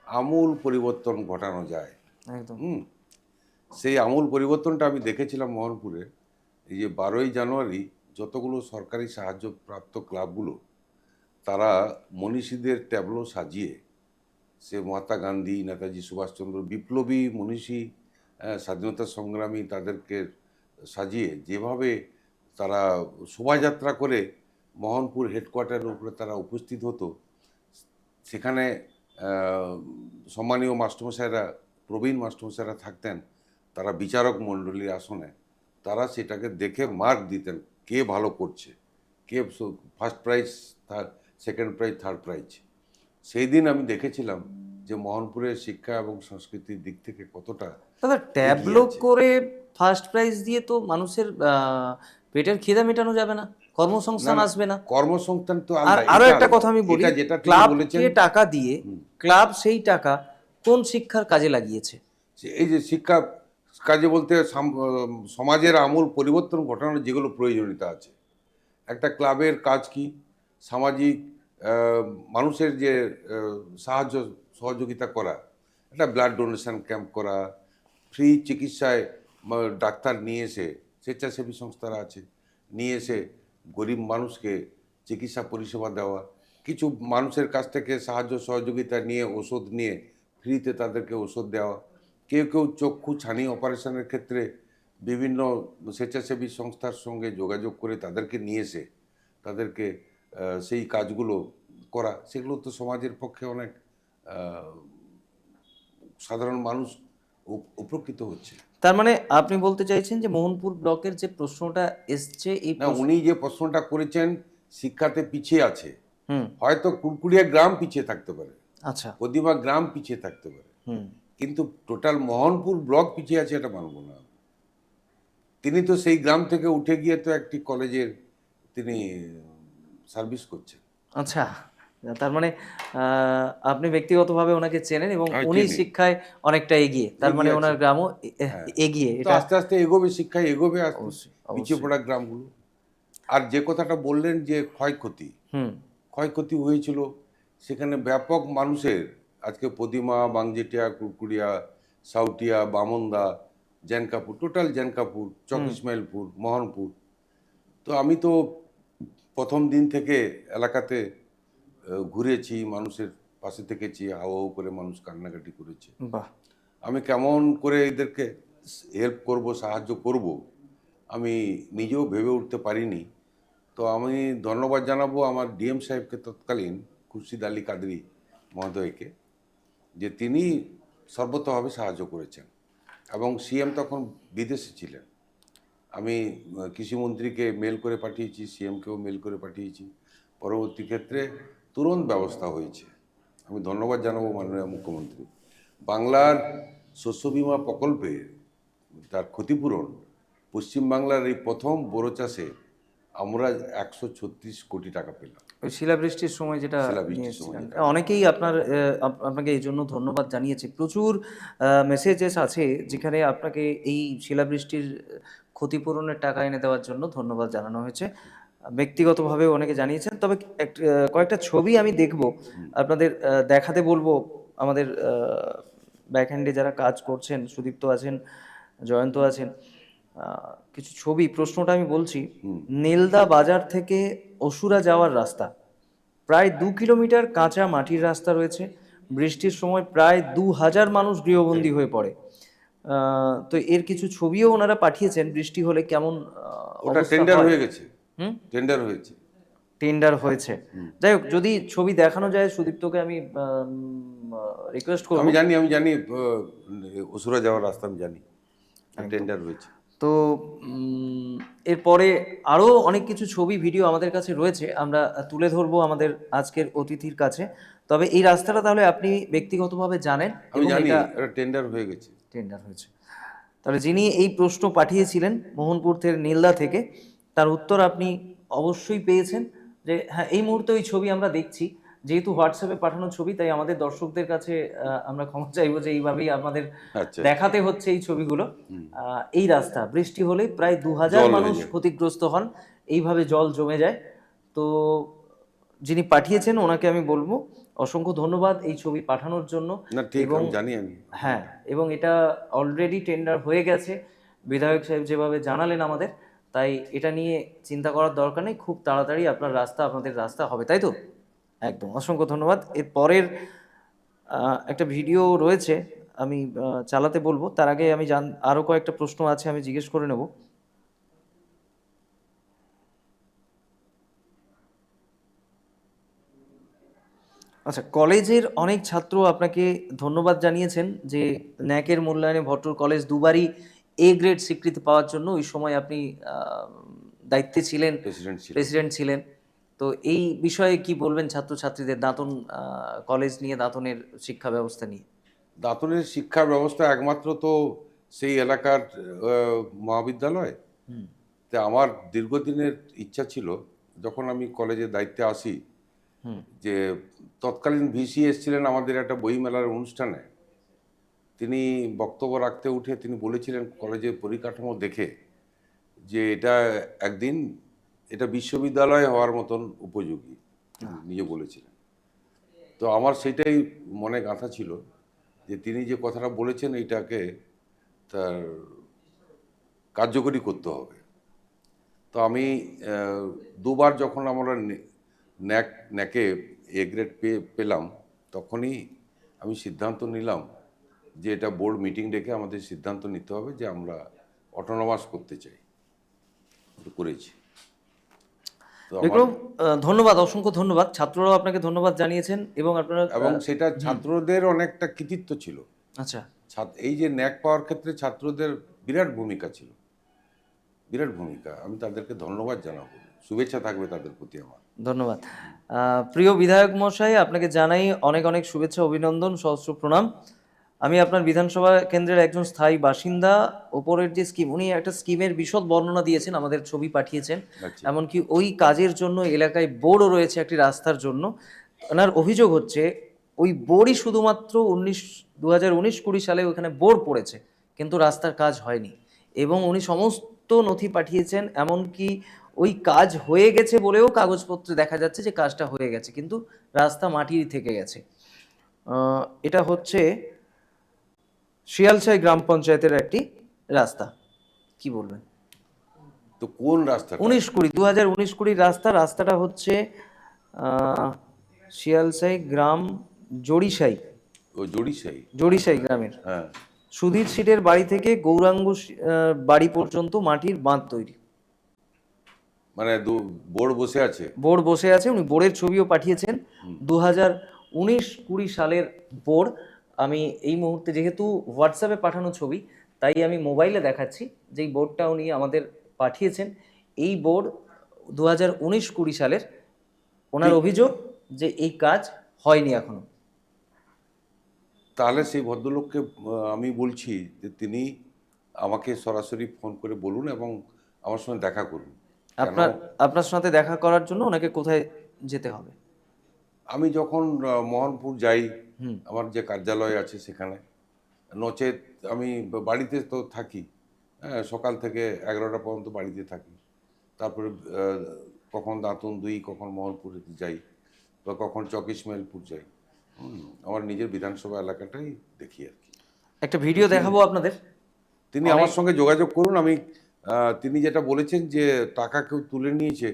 আমূল পরিবর্তন ঘটানো যায়, একদম। সেই আমূল পরিবর্তনটা আমি দেখেছিলাম মোহনপুরে। এই যে 12ই জানুয়ারি যতগুলো সরকারি সাহায্যপ্রাপ্ত ক্লাবগুলো, তারা মনীষীদের ট্যাবলো সাজিয়ে, সে মহাত্মা গান্ধী, নেতাজি সুভাষচন্দ্র, বিপ্লবী মনীষী, স্বাধীনতা সংগ্রামী, তাদেরকে সাজিয়ে যেভাবে তারা শোভাযাত্রা করে মোহনপুর হেডকোয়ার্টারের উপরে তারা উপস্থিত হতো, সেখানে সম্মানীয় মাস্টারমশাইরা, প্রবীণ মাস্টারমশাইরা থাকতেন, তারা বিচারক মণ্ডলীর আসনে, তারা সেটাকে দেখে মার্ক দিতেন কে ভালো করছে, কে first prize, second prize, third prize. সেই দিন আমি দেখেছিলাম যে মোহনপুরের শিক্ষা এবং সংস্কৃতির দিক থেকে কতটা দাদা, ট্যাবলো করে ফার্স্ট প্রাইজ দিয়ে তো মানুষের পেটের খিদে মেটানো যাবে না, কর্মসংস্থান আসবে না। কর্মসংস্থান তো আর আরো একটা কথা আমি বলি, যেটা বলেছেন, ক্লাবকে টাকা দিয়ে ক্লাব সেই টাকা কোন শিক্ষার কাজে লাগিয়েছে? এই যে শিক্ষা কাজে বলতে সমাজের আমূল পরিবর্তন ঘটানোর যেগুলো প্রয়োজনীয়তা আছে, একটা ক্লাবের কাজ কি? সামাজিক মানুষের যে সাহায্য সহযোগিতা করা, একটা ব্লাড ডোনেশন ক্যাম্প করা, ফ্রি চিকিৎসায় ডাক্তার নিয়ে এসে, স্বেচ্ছাসেবী সংস্থারা আছে, নিয়ে এসে গরিব মানুষকে চিকিৎসা পরিষেবা দেওয়া, কিছু মানুষের কাছ থেকে সাহায্য সহযোগিতা নিয়ে, ওষুধ নিয়ে ফ্রিতে তাদেরকে ওষুধ দেওয়া। কেউ কেউ চক্ষু ছানি অপারেশনের ক্ষেত্রে বিভিন্ন স্বেচ্ছাসেবী সংস্থার সঙ্গে যোগাযোগ করে তাদেরকে নিয়ে এসে তাদেরকে সেই কাজগুলো করা, সেগুলো তো সমাজের পক্ষে অনেক সাধারণ মানুষ উপকৃত হচ্ছে। তার মানে আপনি বলতে চাইছেন যে মোহনপুর ব্লকের যে প্রশ্নটা এসছে এই না, উনি যে প্রশ্নটা করেছেন শিক্ষাতে পিছিয়ে আছে, হুম, হয়তো কুরকুড়িয়া গ্রাম পিছিয়ে থাকতে পারে, আচ্ছা, প্রতিমা গ্রাম পিছিয়ে থাকতে পারে, হুম, কিন্তু টোটাল মোহনপুর ব্লক পিছিয়ে আছে এটা মানব না। তিনি তো সেই গ্রাম থেকে উঠে গিয়ে তো একটি কলেজের তিনি সার্ভিস করছেন। আচ্ছা। তার মানে আপনি ব্যক্তিগতভাবে ওনাকে চেনেন এবং আমি উনি চিনি। শিক্ষায় অনেকটা এগিয়ে, তার মানে এগিয়ে ওনার আছে। গ্রামও হ্যাঁ, এগিয়ে, তো এটা আস্তে আস্তে এগোবে, শিক্ষায় এগোবে, আস্তে অবশ্যই পিছিয়ে অবশ্যই। পড়া গ্রামগুলো। আর যে কথাটা বললেন যে ক্ষয়ক্ষতি, হুম, ক্ষয়ক্ষতি হয়েছিল সেখানে ব্যাপক মানুষের, আজকে প্রতিমা, বাংজেটিয়া, কুরকুড়িয়া, সাউটিয়া, বামনদা, জ্যানকাপুর, টোটাল জ্যানকাপুর, চক হুম, ইসমাইলপুর, মোহনপুর। তো আমি তো প্রথম দিন থেকে এলাকাতে ঘুরেছি, মানুষের পাশে থেকেছি, হাও হাও করে মানুষ কান্নাকাটি করেছে। বাহ, আমি কেমন করে এদেরকে হেল্প করব, সাহায্য করব, আমি নিজেও ভেবে উঠতে পারিনি। তো আমি ধন্যবাদ জানাবো আমার ডিএম সাহেবকে, তৎকালীন খুরশিদ আলী কাদরি মহোদয়কে, যে তিনি সর্বতভাবে সাহায্য করেছেন। এবং সিএম তখন বিদেশে ছিলেন। আমি কৃষিমন্ত্রীকে মেল করে পাঠিয়েছি, সিএমকেও মেল করে পাঠিয়েছি। পরবর্তী ক্ষেত্রে তুরন্ত ব্যবস্থা হয়েছে। আমি ধন্যবাদ জানাবো মাননীয় মুখ্যমন্ত্রী। বাংলার শস্য বীমা প্রকল্পে তার ক্ষতিপূরণ, পশ্চিমবাংলার এই প্রথম বোরো চাষে আমরা 136 কোটি টাকা পেলাম, ওই শিলাবৃষ্টির সময় যেটা নিয়ে শিলাবৃষ্টির সময় এসেছিলেন। যে টাকাটা অনেকেই আপনার আপনাকে এই জন্য ধন্যবাদ জানিয়েছে। প্রচুর মেসেজেস আছে যেখানে আপনাকে এই শিলাবৃষ্টির ক্ষতিপূরণের টাকা এনে দেওয়ার জন্য ধন্যবাদ জানানো হয়েছে। ব্যক্তিগতভাবে অনেকে জানিয়েছেন। তবে কয়েকটা ছবি আমি দেখব, আপনাদের দেখাতে বলবো। আমাদের ব্যাকহ্যান্ডে যারা কাজ করছেন, সুদীপ্ত আছেন, জয়ন্ত আছেন, কিছু ছবি, প্রশ্নটা আমি বলছি। নেলদা বাজার থেকে অসুরা যাওয়ার রাস্তা, প্রায় 2 কিলোমিটার কাঁচা মাটির রাস্তা রয়েছে। বৃষ্টির সময় প্রায় 2,000 মানুষ গৃহবন্দী হয়ে পড়ে। তো এর কিছু ছবিও ওনারা পাঠিয়েছেন, বৃষ্টি হলে কেমন ওটা অবস্থা টেন্ডার হয়। হয়ে গেছে, হুম, টেন্ডার হয়েছে। টেন্ডার হয়েছে। যাই হোক, যদি ছবি দেখানো যায় সুদীপ্তকে আমি রিকোয়েস্ট করব। আমি জানি অসুরা যাওয়ার রাস্তা আমি জানি, একদম। টেন্ডার হয়েছে। তো এরপরে আরও অনেক কিছু ছবি ভিডিও আমাদের কাছে রয়েছে, আমরা তুলে ধরবো আমাদের আজকের অতিথির কাছে। তবে এই রাস্তাটা তাহলে আপনি ব্যক্তিগতভাবে জানেন আমি এবং জানি এটা এটা টেন্ডার হয়ে গেছে। টেন্ডার হয়েছে। তাহলে যিনি এই প্রশ্ন পাঠিয়েছিলেন মোহনপুর থেকে, নীলদা থেকে, তার উত্তর আপনি অবশ্যই পেয়েছেন। যে হ্যাঁ, এই মুহূর্তে ওই ছবি আমরা দেখছি, যেহেতু হোয়াটসঅ্যাপে পাঠানো ছবি, তাই আমাদের দর্শকদের কাছে আমরা ক্ষমা চাইবো যে এইভাবেই আমাদের আচ্ছা, দেখাতে হচ্ছে এই ছবিগুলো। এই রাস্তা বৃষ্টি হলে প্রায় 2,000 জল হয়ে মানুষ যায়। ক্ষতিগ্রস্ত হন, এইভাবে জল জমে যায়। তো যিনি পাঠিয়েছেন ওনাকে আমি বলবো অসংখ্য ধন্যবাদ এই ছবি পাঠানোর জন্য। না ঠিক, এবং আমি জানি আমি। হ্যাঁ, এবং এটা অলরেডি টেন্ডার হয়ে গেছে, বিধায়ক সাহেব যেভাবে জানালেন আমাদের, তাই এটা নিয়ে চিন্তা করার দরকার নেই, খুব তাড়াতাড়ি আপনাদের রাস্তা হবে, তাই তো? একদম, অসংখ্য ধন্যবাদ। এর পরের একটা ভিডিও রয়েছে, আমি চালাতে বলবো। তার আগে আমি আরও কয়েকটা প্রশ্ন আছে, আমি জিজ্ঞেস করে নেব। আচ্ছা, কলেজের অনেক ছাত্র আপনাকে ধন্যবাদ জানিয়েছেন যে ন্যাকের মূল্যায়নে ভট্টর কলেজ দুবারই এ গ্রেড স্বীকৃতি পাওয়ার জন্য ওই সময় আপনি দায়িত্বে ছিলেন, প্রেসিডেন্ট ছিল। প্রেসিডেন্ট ছিলেন। তো এই বিষয়ে কি বলবেন ছাত্রছাত্রীদের, দাঁতন কলেজ নিয়ে, দাঁতনের শিক্ষা ব্যবস্থা নিয়ে? দাঁতনের শিক্ষা ব্যবস্থা একমাত্র তো সেই এলাকার মহাবিদ্যালয়। তা আমার দীর্ঘদিনের ইচ্ছা ছিল, যখন আমি কলেজের দায়িত্বে আসি, হুম, যে তৎকালীন ভিসি এসেছিলেন আমাদের একটা বইমেলার অনুষ্ঠানে, তিনি বক্তব্য রাখতে উঠে তিনি বলেছিলেন কলেজের পরিকাঠামো দেখে যে একদিন এটা বিশ্ববিদ্যালয় হওয়ার মতন উপযোগী, তিনি নিজে বলেছিলেন। তো আমার সেটাই মনে গাঁথা ছিল যে তিনি যে কথাটা বলেছেন এইটাকে তার কার্যকরী করতে হবে। তো আমি দুবার যখন আমরা ন্যাকে এ গ্রেড পেলাম, তখনই আমি সিদ্ধান্ত নিলাম যে এটা বোর্ড মিটিং ডেকে আমাদের সিদ্ধান্ত নিতে হবে যে আমরা অটোনমাস করতে চাই। তো করেছি। তো আমার বিক্রম, ধন্যবাদ, অসংখ্য ধন্যবাদ। ছাত্ররাও আপনাকে ধন্যবাদ জানিয়েছেন এবং আপনারা এবং সেটা ছাত্রদের অনেকটা কৃতিত্ব ছিল। আচ্ছা, এই যে ন্যাক পাওয়ার ক্ষেত্রে ছাত্রদের বিরাট ভূমিকা ছিল, বিরাট ভূমিকা। আমি তাদেরকে ধন্যবাদ জানাবো, শুভেচ্ছা থাকবে তাদের প্রতি আমার। ধন্যবাদ। প্রিয় বিধায়ক মশাই, আপনাকে জানাই অনেক অনেক শুভেচ্ছা, অভিনন্দন, সহস্র প্রণাম। আমি আপনার বিধানসভা কেন্দ্রের একজন স্থায়ী বাসিন্দা। ওপরের যে স্কিম, উনি একটা স্কিমের বিশদ বর্ণনা দিয়েছেন, আমাদের ছবি পাঠিয়েছেন। আচ্ছা, এমনকি ওই কাজের জন্য এলাকায় বোর্ডও রয়েছে একটি রাস্তার জন্য। ওনার অভিযোগ হচ্ছে ওই বোর্ডই শুধুমাত্র 2019-20 সালে ওখানে বোর্ড পড়েছে, কিন্তু রাস্তার কাজ হয়নি। এবং উনি সমস্ত নথি পাঠিয়েছেন, এমনকি ওই কাজ হয়ে গেছে বলেও কাগজপত্রে দেখা যাচ্ছে যে কাজটা হয়ে গেছে, কিন্তু রাস্তা মাটির থেকে গেছে। এটা হচ্ছে শিয়ালশাই গ্রাম পঞ্চায়েতের একটি রাস্তা। কি বলবেন? তো কোন রাস্তাটা? 2019-20 রাস্তাটা হচ্ছে শিয়ালশাই গ্রাম, জড়িশাই ও জড়িশাই। জড়িশাই গ্রামের হ্যাঁ, সুধীর সিটের বাড়ি থেকে গৌরাঙ্গ বাড়ি পর্যন্ত মাটির বাঁধ তৈরি। মানে বোর্ড বসে আছে। বোর্ড বসে আছে, উনি বোর্ডের ছবিও পাঠিয়েছেন। 2019-20 সালের বোর্ড। আমি এই মুহূর্তে যেহেতু হোয়াটসঅ্যাপে পাঠানো ছবি, তাই আমি মোবাইলে দেখাচ্ছি যেই বোর্ডটা উনি আমাদের পাঠিয়েছেন। এই বোর্ড 2019-20 সালের। ওনার অভিযোগ যে এই কাজ হয়নি এখনো। তাহলে সেই ভদ্রলোককে আমি বলছি যে তিনি আমাকে সরাসরি ফোন করে বলুন এবং আমার সঙ্গে দেখা করুন। কেন আপনার আপনার সাথে দেখা করার জন্য ওনাকে কোথায় যেতে হবে? আমি যখন মোহনপুর যাই, হুম। আমার যে কার্যালয় আছে সেখানে, নচেত আমি বাড়িতে তো থাকি। হ্যাঁ, সকাল থেকে 11টা পর্যন্ত বাড়িতে থাকি। তারপরে কখন দাঁতন 2, কখন মোহনপুরে যাই, বা কখন চকিশমাইলপুর যাই। আমার নিজের বিধানসভা এলাকাটাই দেখি আর কি। একটা ভিডিও দেখাবো আপনাদের। তিনি আমার সঙ্গে যোগাযোগ করুন। আমি তিনি যেটা বলেছেন যে টাকা কেউ তুলে নিয়েছে,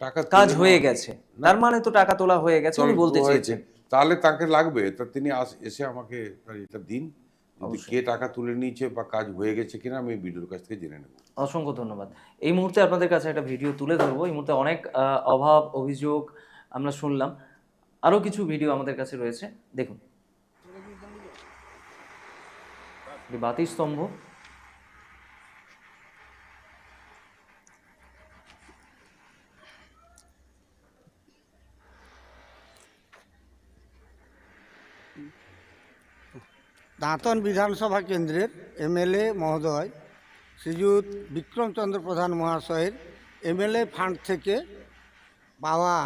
টাকা কাজ তুলে হয়ে নেওয়া গেছে, তার মানে তো টাকা তোলা হয়ে গেছে উনি বলতে হয়েছে, চেয়েছেন। তাহলে তাকে লাগবে। তা তিনি এসে আমাকে তার এটা দিন, যদি কে টাকা তুলে নিয়েছে বা কাজ হয়ে গেছে কিনা আমি বিডিওর কাছ থেকে জেনে নেব। অসংখ্য ধন্যবাদ। এই মুহূর্তে আপনাদের কাছে একটা ভিডিও তুলে ধরবো। এই মুহূর্তে অনেক অভাব অভিযোগ আমরা শুনলাম, আরো কিছু ভিডিও আমাদের কাছে রয়েছে, দেখুন। এই বাতি স্তম্ভ, দাঁতন বিধানসভা কেন্দ্রের এমএলএ মহোদয় শ্রীযুত বিক্রমচন্দ্র প্রধান মহাশয়ের এমএলএ ফান্ড থেকে পাওয়া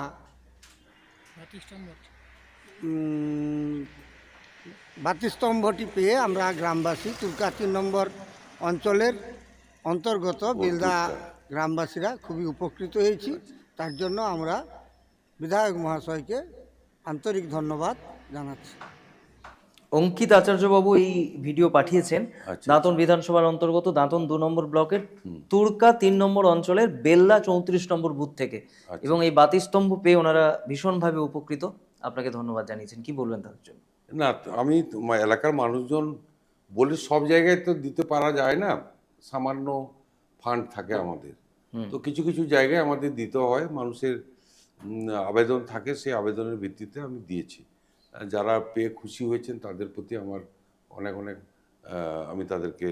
বাতিস্তম্ভটি পেয়ে আমরা গ্রামবাসী তুলকা 3 নম্বর অঞ্চলের অন্তর্গত বেলদা গ্রামবাসীরা খুবই উপকৃত হয়েছি। তার জন্য আমরা বিধায়ক মহাশয়কে আন্তরিক ধন্যবাদ জানাচ্ছি। অঙ্কিত আচার্যবাবু এই ভিডিও পাঠিয়েছেন। আচ্ছা, দাঁতন বিধানসভার অন্তর্গত দাঁতন 2 নম্বর ব্লকের তুরকা 3 নম্বর অঞ্চলের বেল্লা 34 নম্বর বুথ থেকে। এবং এই বাতিস্তম্ভ পেয়ে ওনারা ভীষণভাবে উপকৃত। আপনাকে ধন্যবাদ জানিয়েছেন, কি বলবেন তার জন্য? না, আমি এলাকার মানুষজন বলে সব জায়গায় তো দিতে পারা যায় না, সামান্য ফান্ড থাকে আমাদের। তো কিছু কিছু জায়গায় আমাদের দিতে হয়, মানুষের আবেদন থাকে, সেই আবেদনের ভিত্তিতে আমি দিয়েছি। যারা পেয়ে খুশি হয়েছেন তাদের প্রতি আমার অনেক অনেক আমি তাদেরকে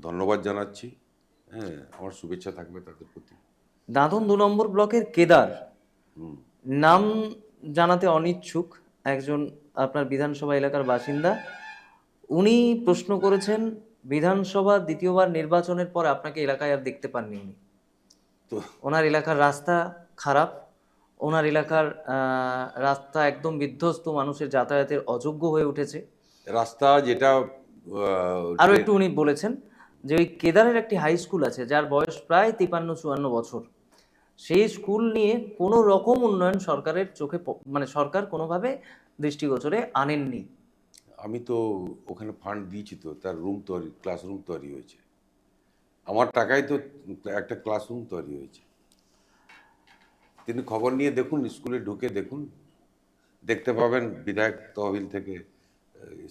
ধন্যবাদ জানাচ্ছি। হ্যাঁ, আমার শুভেচ্ছা থাকবে তাদের প্রতি। দাঁতন 2 নম্বর ব্লকের কেদার, নাম জানাতে অনিচ্ছুক একজন আপনার বিধানসভা এলাকার বাসিন্দা। উনি প্রশ্ন করেছেন, বিধানসভা দ্বিতীয়বার নির্বাচনের পর আপনাকে এলাকায় আর দেখতে পাননি উনি। তো ওনার এলাকার রাস্তা খারাপ, ওনার এলাকার রাস্তা একদম বিধ্বস্ত, মানুষের যাতায়াতের অযোগ্য হয়ে উঠেছে। রাস্তা যেটা আরও একটু উনি বলেছেন যে ওই কেদারের একটি হাই স্কুল আছে যার বয়স প্রায় 53-54 বছর। সেই স্কুল নিয়ে কোনো রকম উন্নয়ন সরকারের চোখে মানে সরকার কোনোভাবে দৃষ্টিগোচরে আনেননি। আমি তো ওখানে ফান্ড দিয়েছি, তো তার ক্লাসরুম তৈরি হয়েছে, আমার টাকায় তো একটা ক্লাসরুম তৈরি হয়েছে। তিনি খবর নিয়ে দেখুন, স্কুলে ঢুকে দেখুন, দেখতে পাবেন বিধায়ক তহবিল থেকে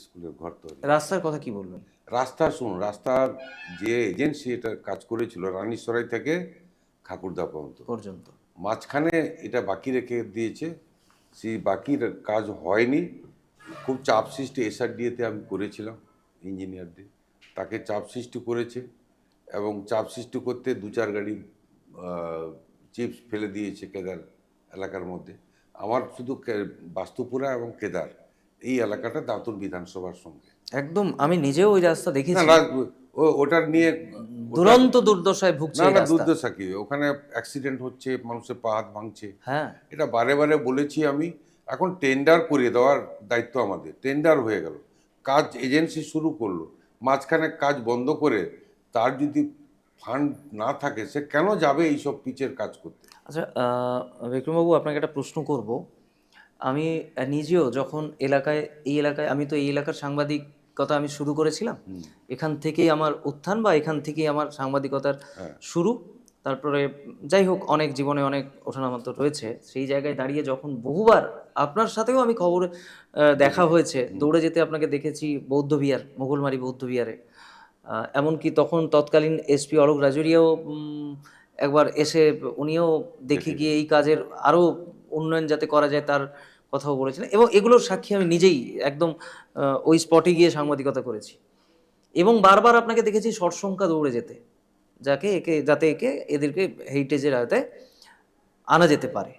স্কুলের ঘর তৈরি। রাস্তার কথা কি বলবেন? রাস্তা শুনুন, রাস্তার যে এজেন্সি এটা কাজ করেছিল রানীসরাই থেকে খাকুরদা পর্যন্ত, পর্যন্ত মাঝখানে এটা বাকি রেখে দিয়েছে। সেই বাকির কাজ হয়নি। খুব চাপ সৃষ্টি এসআরডিএতে আমি করেছিলাম ইঞ্জিনিয়ার দিয়ে, তাকে চাপ সৃষ্টি করেছে এবং চাপ সৃষ্টি করতে 2-4 গাড়ি চিপস ফেলে দিয়েছে কেদার এলাকার মধ্যে। আমার শুধু বাস্তুপুরা এবং কেদার এই এলাকাটা দাঁতুর বিধানসভার সঙ্গে। একদম, আমি নিজেও ওই রাস্তা না দেখেছি। না, ওটার নিয়ে দুরন্ত দুর্দশায় ভুগছে না এই না, রাস্তা। দুর্দশা কি, ওখানে অ্যাক্সিডেন্ট হচ্ছে, মানুষের পা হাত ভাঙছে। হ্যাঁ, এটা বারে বারে বলেছি আমি। এখন টেন্ডার করিয়ে দেওয়ার দায়িত্ব আমাদের। টেন্ডার হয়ে গেল, কাজ এজেন্সি শুরু করলো, মাঝখানে কাজ বন্ধ করে তার যদি ফান্ড না থাকে সে কেন যাবে এইসব পিচের কাজ করতে? আচ্ছা বিক্রমবাবু, আপনাকে একটা প্রশ্ন করব। আমি নিজেও যখন এই এলাকায় আমি তো এই এলাকার সাংবাদিকতা আমি শুরু করেছিলাম। এখান থেকেই আমার উত্থান, বা এখান থেকেই আমার সাংবাদিকতার শুরু। তারপরে যাই হোক, অনেক জীবনে অনেক ওঠানামা তো রয়েছে। সেই জায়গায় দাঁড়িয়ে যখন বহুবার আপনার সাথেও আমি খবরে দেখা হয়েছে, দৌড়ে যেতে আপনাকে দেখেছি বৌদ্ধবিহার, মোগলমারি বৌদ্ধবিহারে। এমনকি তখন তৎকালীন এসপি অলোক রাজুরিয়াও একবার এসে উনিও দেখে গিয়ে এই কাজের আরও উন্নয়ন যাতে করা যায় তার কথাও বলেছিলেন, এবং এগুলোর সাক্ষী আমি নিজেই একদম ওই স্পটে গিয়ে সাংবাদিকতা করেছি। এবং বারবার আপনাকে দেখেছি সরসংখ্যা দৌড়ে যেতে, যাতে এদেরকে হেরিটেজের আওতায় আনা যেতে পারে।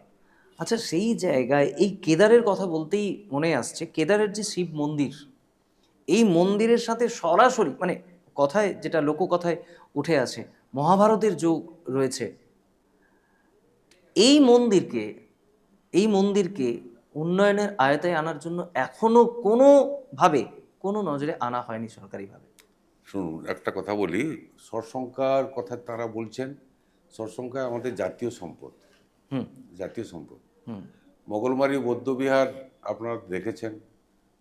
আচ্ছা, সেই জায়গায় এই কেদারের কথা বলতেই মনে আসছে, কেদারের যে শিব মন্দির, এই মন্দিরের সাথে সরাসরি মানে কথায়, যেটা লোককথায় উঠে আসে, মহাভারতের যোগ রয়েছে। এই মন্দিরকে এই মন্দিরকে উন্নয়নের আয়তায় আনার জন্য এখনো কোনো নজরে আনা হয়নি সরকারিভাবে। শুনুন, একটা কথা বলি, সরসংখ্যার কথা তারা বলছেন। সরসংখ্যা আমাদের জাতীয় সম্পদ, হুম জাতীয় সম্পদ। হুম মোগলমারি বৌদ্ধবিহার আপনারা দেখেছেন,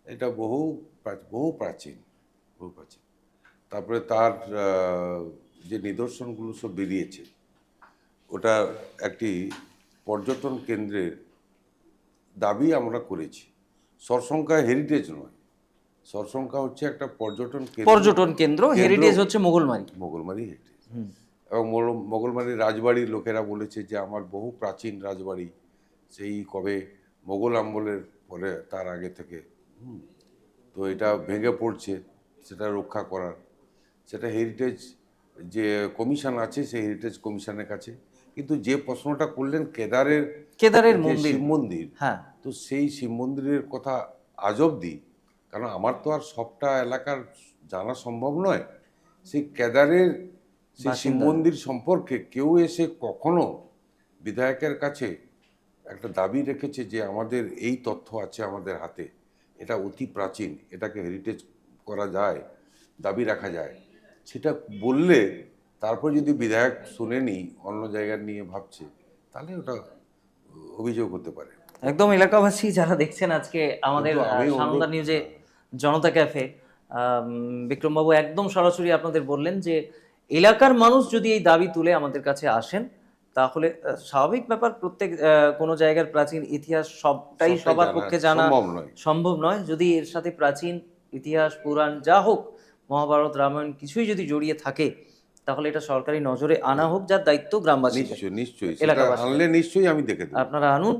এটা বহু প্রাচীন, বহু প্রাচীন। তারপরে তার যে নিদর্শনগুলো সব বেরিয়েছে, ওটা একটি পর্যটন কেন্দ্রের দাবি আমরা করেছি। সরসংখ্যা হেরিটেজ নয়, সরসংখ্যা হচ্ছে একটা পর্যটন কেন্দ্র, হেরিটেজ হচ্ছে মোগলমারি। মোগলমারি হেরিটেজ। এবং মোগলমারি রাজবাড়ির লোকেরা বলেছে যে আমার বহু প্রাচীন রাজবাড়ি, সেই কবে মোগল আমলের পরে, তার আগে থেকে। তো এটা ভেঙে পড়ছে, সেটা রক্ষা করার, সেটা হেরিটেজ যে কমিশন আছে সেই হেরিটেজ কমিশনের কাছে। কিন্তু যে প্রশ্নটা করলেন কেদারের কেদারের যে মন্দির, শিব মন্দির, হ্যাঁ, তো সেই শিব মন্দিরের কথা আজ অবধি, কারণ আমার তো আর সবটা এলাকার জানা সম্ভব নয়, সেই কেদারের সেই শিব মন্দির সম্পর্কে কেউ এসে কখনো বিধায়কের কাছে একটা দাবি রেখেছে যে আমাদের এই তথ্য আছে আমাদের হাতে, এটা অতি প্রাচীন, এটাকে হেরিটেজ করা যায়, দাবি রাখা যায়, সেটা বললে তারপর যদি বিধায়ক শুনেনি, অন্য জায়গার নিয়ে ভাবছে, তাহলে ওটা অভিযোগ হতে পারে। একদম। এলাকাবাসী যারা দেখছেন আজকে আমাদের কিন্তু আমি সানন্দা নিউজে জনতা ক্যাফে, বিক্রমবাবু একদম সরাসরি আপনাদের বললেন যে এলাকার মানুষ যদি এই দাবি তুলে আমাদের কাছে আসেন, তাহলে স্বাভাবিক ব্যাপার, প্রত্যেক কোনো জায়গার প্রাচীন ইতিহাস সবটাই সবার পক্ষে জানা সম্ভব নয়। যদি এর সাথে প্রাচীন ইতিহাস, পুরাণ যা হোক, মহাভারত, রামায়ণ কিছুই যদি জড়িয়ে থাকে, তাহলে এটা সরকারি নজরে আনা হোক, যার দায়িত্ব গ্রামবাসী, নিশ্চয়ই নিশ্চয়ই, আনলে নিশ্চয়ই আমি দেখে দেব। আপনারা আনুন।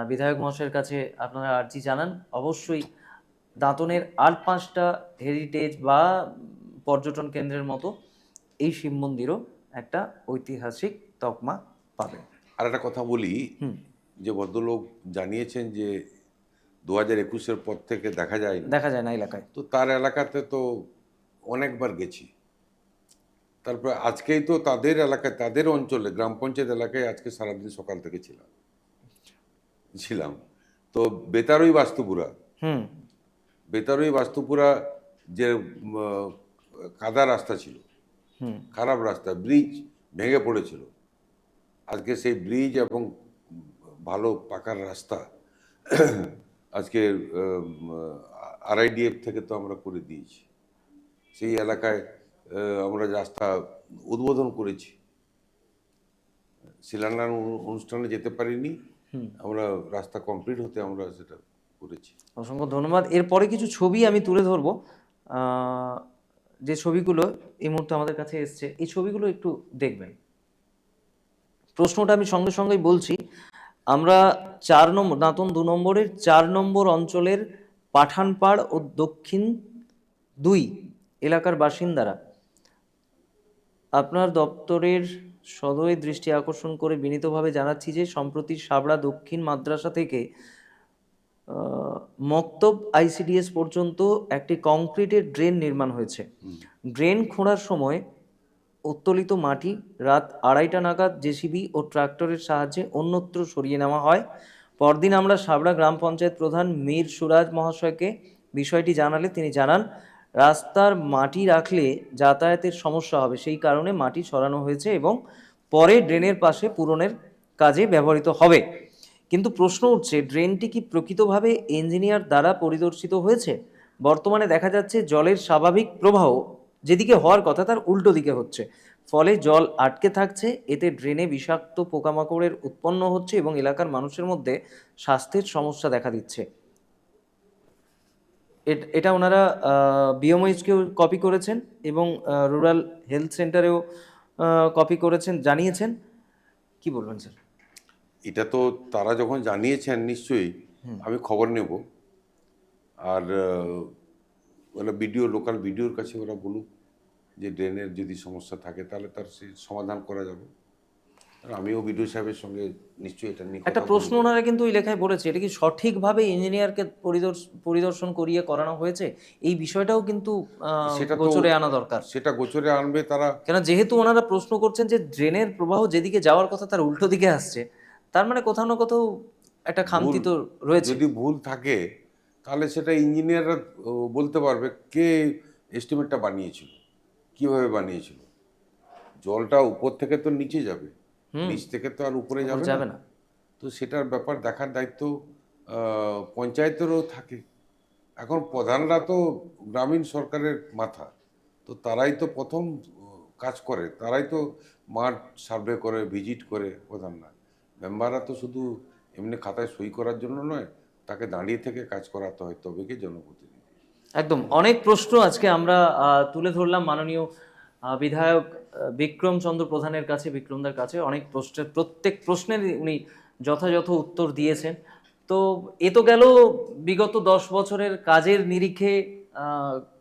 বিধায়ক মহাশয়ের কাছে আপনারা আর্জি জানান, অবশ্যই দাঁতনের আর 5টা হেরিটেজ বা পর্যটন কেন্দ্রের মতো এই শিব মন্দিরও একটা ঐতিহাসিক তকমা পাবেন। আর একটা কথা বলি, যে ভদ্রলোক জানিয়েছেন যে 2021-এর পর থেকে দেখা যায় না এলাকায়, তো তার এলাকাতে তো অনেকবার গেছি। তারপরে আজকেই তো তাদের এলাকায়, তাদের অঞ্চলে, গ্রাম পঞ্চায়েত এলাকায় আজকে সারাদিন সকাল থেকে ছিলাম। তো বেতারই বাস্তুপুরা যে কাদা রাস্তা ছিল, খারাপ রাস্তা, ব্রিজ ভেঙে পড়েছিল, আজকে সেই ব্রিজ এবং ভালো পাকার রাস্তা আজকে RIDF থেকে তো আমরা করে দিয়েছি। সেই এলাকায় আমরা রাস্তা উদ্বোধন করেছি। শিলান্যাস অনুষ্ঠানে যেতে পারিনি, আমরা রাস্তা কমপ্লিট হতে আমরা সেটা করেছি। অসংখ্য ধন্যবাদ। এরপরে কিছু ছবি আমি তুলে ধরবো, যে ছবিগুলো এই মুহূর্তে আমাদের কাছে এসছে, এই ছবিগুলো একটু দেখবেন। প্রশ্নটা আমি সঙ্গে সঙ্গেই বলছি। আমরা 4 নম্বর দাঁতন 2 নম্বরের 4 নম্বর অঞ্চলের পাঠানপাড় ও দক্ষিণ 2 এলাকার বাসিন্দারা আপনার দপ্তরের সদয় দৃষ্টি আকর্ষণ করে বিনীতভাবে জানাচ্ছি যে সম্প্রতি সাবড়া দক্ষিণ মাদ্রাসা থেকে মক্তব আইসিডিএস পর্যন্ত একটি কংক্রিটের ড্রেন নির্মাণ হয়েছে। ড্রেন খোঁড়ার সময় উত্তোলিত মাটি রাত 2:30টা নাগাদ জেসিবি ও ট্রাক্টরের সাহায্যে অন্যত্র সরিয়ে নেওয়া হয়। পরদিন আমরা সাবড়া গ্রাম পঞ্চায়েত প্রধান মীর সুরাজ মহাশয়কে বিষয়টি জানালে তিনি জানান রাস্তার মাটি রাখলে যাতায়াতের সমস্যা হবে, সেই কারণে মাটি সরানো হয়েছে এবং পরে ড্রেনের পাশে পূরণের কাজে ব্যবহৃত হবে। কিন্তু প্রশ্ন উঠছে, ড্রেনটি কি প্রকৃতভাবে ইঞ্জিনিয়ার দ্বারা পরিদর্শিত হয়েছে? বর্তমানে দেখা যাচ্ছে জলের স্বাভাবিক প্রবাহ যেদিকে হওয়ার কথা তার উল্টো দিকে হচ্ছে, ফলে জল আটকে থাকছে। এতে ড্রেনে বিষাক্ত পোকামাকড়ের উৎপন্ন হচ্ছে এবং এলাকার মানুষের মধ্যে স্বাস্থ্যের সমস্যা দেখা দিচ্ছে। এটা ওনারা বিএমওইচকেও কপি করেছেন এবং রুরাল হেলথ সেন্টারেও কপি করেছেন, জানিয়েছেন। কি বলবেন স্যার? এটা তো তারা যখন জানিয়েছেন নিশ্চয়ই আমি খবর নেব, আর ওরা লোকাল বিডিওর কাছে ওরা বলুক যে ড্রেনের যদি সমস্যা থাকে তাহলে তার সে সমাধান করা যাবে। আর আমিও বিডিও সাহেবের সঙ্গে নিশ্চয়ই এটা নিয়ে একটা প্রশ্ন ওনারা কিন্তু ওই লেখায় বলেছে, এটা কি সঠিকভাবে ইঞ্জিনিয়ারকে পরিদর্শন করিয়ে করানো হয়েছে? এই বিষয়টাও কিন্তু সেটা তো গোচরে আনা দরকার। সেটা গোচরে আনবে তারা। কেন, যেহেতু ওনারা প্রশ্ন করছেন যে ড্রেনের প্রবাহ যেদিকে যাওয়ার কথা তার উল্টো দিকে আসছে, তার মানে কোথাও না কোথাও একটা খামতি তো রয়েছে। যদি ভুল থাকে তাহলে সেটা ইঞ্জিনিয়াররা বলতে পারবে কে এস্টিমেটটা বানিয়েছিল, কিভাবে বানিয়েছিল। জলটা উপর থেকে তো নিচে যাবে, নিচ থেকে তো আর উপরে যাবে যাবে না। না। তো সেটার ব্যাপার দেখার দায়িত্ব পঞ্চায়েতেরও থাকে। এখন প্রধানরা তো গ্রামীণ সরকারের মাথা, তো তারাই তো প্রথম কাজ করে, তারাই তো মাঠ সার্ভে করে, ভিজিট করে প্রধানরা। মেম্বাররা তো শুধু এমনি খাতায় সই করার জন্য নয়, তাকে দাঁড়িয়ে থেকে কাজ করাতে হয়, তবে কি জনপ্রতিনিধি। একদম অনেক প্রশ্ন আজকে আমরা তুলে ধরলাম মাননীয় বিধায়ক বিক্রম চন্দ্র প্রধানের কাছে, বিক্রমদার কাছে। অনেক প্রশ্নের প্রত্যেক প্রশ্নের উনি যথাযথ উত্তর দিয়েছেন। তো এ তো গেল বিগত 10 বছরের কাজের নিরিখে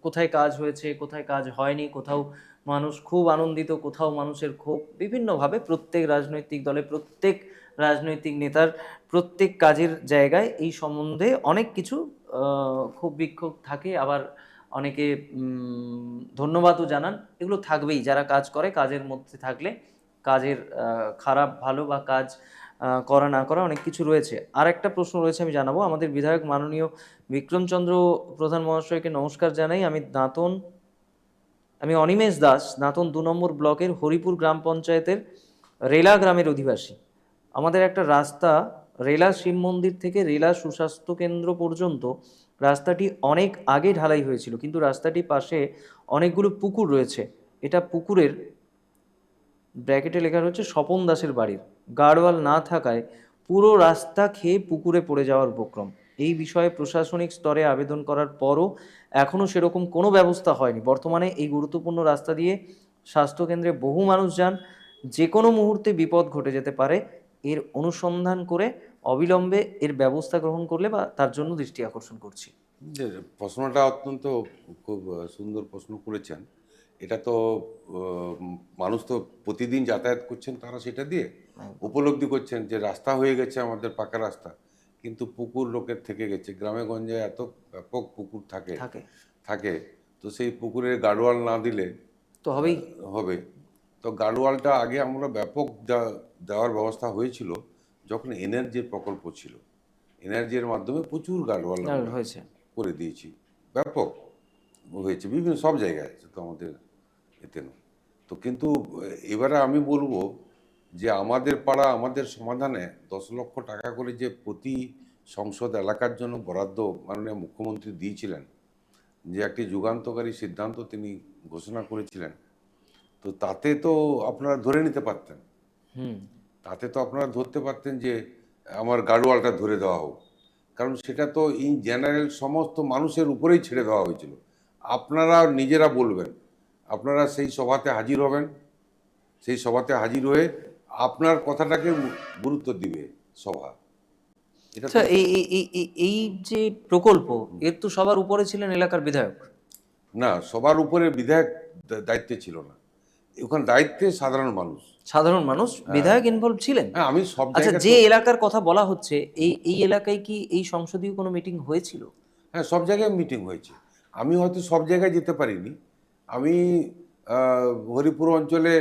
কোথায় কাজ হয়েছে, কোথায় কাজ হয়নি, কোথাও মানুষ খুব আনন্দিত, কোথাও মানুষের ক্ষোভ। বিভিন্নভাবে প্রত্যেক রাজনৈতিক দলে, প্রত্যেক রাজনৈতিক নেতার প্রত্যেক কাজের জায়গায় এই সম্বন্ধে অনেক কিছু ক্ষোভ বিক্ষোভ থাকে, আবার অনেকে ধন্যবাদও জানান। এগুলো থাকবেই, যারা কাজ করে কাজের মধ্যে থাকলে কাজের খারাপ ভালো বা কাজ করা না করা অনেক কিছু রয়েছে। আর একটা প্রশ্ন রয়েছে, আমি জানাবো। আমাদের বিধায়ক মাননীয় বিক্রমচন্দ্র প্রধান মহাশয়কে নমস্কার জানাই। আমি অনিমেষ দাস, দাঁতন 2 নম্বর ব্লকের হরিপুর গ্রাম পঞ্চায়েতের রেলা গ্রামের অধিবাসী। আমাদের একটা রাস্তা রেলা শিব মন্দির থেকে রেলা সুস্বাস্থ্য কেন্দ্র পর্যন্ত রাস্তাটি অনেক আগে ঢালাই হয়েছিল, কিন্তু রাস্তাটির পাশে অনেকগুলো পুকুর রয়েছে। এটা পুকুরের ব্র্যাকেটে লেখা রয়েছে স্বপন দাসের বাড়ির। গার্ডওয়াল না থাকায় পুরো রাস্তা খেয়ে পুকুরে পড়ে যাওয়ার উপক্রম। এই বিষয়ে প্রশাসনিক স্তরে আবেদন করার পরও এখনও সেরকম কোনো ব্যবস্থা হয়নি। বর্তমানে এই গুরুত্বপূর্ণ রাস্তা দিয়ে স্বাস্থ্যকেন্দ্রে বহু মানুষ যান, যে কোনো মুহূর্তে বিপদ ঘটে যেতে পারে। এর অনুসন্ধান করে অবিলম্বে এর ব্যবস্থা গ্রহণ করলে বা তার জন্য দৃষ্টি আকর্ষণ করছি। যে প্রশ্নটা অত্যন্ত খুব সুন্দর প্রশ্ন করেছেন। এটা তো মানুষ তো প্রতিদিন যাতায়াত করছেন, তারা সেটা দিয়ে উপলব্ধি করছেন যে রাস্তা হয়ে গেছে আমাদের পাকা রাস্তা, কিন্তু পুকুর লোকের থেকে গেছে। গ্রামে গঞ্জে এত ব্যাপক পুকুর থাকে তো সেই পুকুরের গার্ডওয়াল না দিলে তো হবেই হবে। তো গার্ডওয়ালটা আগে আমরা ব্যাপক দেওয়ার ব্যবস্থা হয়েছিল যখন এনার্জির প্রকল্প ছিল। এনার্জির মাধ্যমে প্রচুর গার্ডওয়াল হয়েছে, করে দিয়েছি, ব্যাপক হয়েছে বিভিন্ন সব জায়গায়, তো আমাদের এতে নয়। তো কিন্তু এবারে আমি বলবো যে আমাদের পাড়া আমাদের সমাধানে 10 লক্ষ টাকা করে যে প্রতি সংসদ এলাকার জন্য বরাদ্দ মাননীয় মুখ্যমন্ত্রী দিয়েছিলেন, যে একটি যুগান্তকারী সিদ্ধান্ত তিনি ঘোষণা করেছিলেন, তো তাতে তো আপনারা ধরে নিতে পারতেন, তাতে তো আপনারা ধরতে পারতেন যে আমার গাড়োয়ালটা ধরে দেওয়া হোক, কারণ সেটা তো ইন জেনারেল সমস্ত মানুষের উপরেই ছেড়ে দেওয়া হয়েছিল। আপনারা নিজেরা বলবেন, আপনারা সেই সভাতে হাজির হবেন, সেই সভাতে হাজির হয়ে আপনার কথাটাকে গুরুত্ব দিবে সভা। এটা তো আচ্ছা, এই যে প্রকল্প, এর তো সবার উপরে ছিলেন এলাকার বিধায়ক। না, সবার উপরে বিধায়ক দায়িত্বে ছিল না, ওখানে দায়িত্বে সাধারণ মানুষ। সাধারণ মানুষ, বিধায়ক ইনভলভ ছিলেন। হ্যাঁ, আমি সব আচ্ছা, জায়গায় যে তো, এলাকার কথা বলা হচ্ছে, এই এলাকায় কি এই সংসদীয় কোনো মিটিং হয়েছিল? হ্যাঁ সব জায়গায় মিটিং হয়েছে। আমি হয়তো সব জায়গায় যেতে পারিনি, আমি হরিপুর অঞ্চলে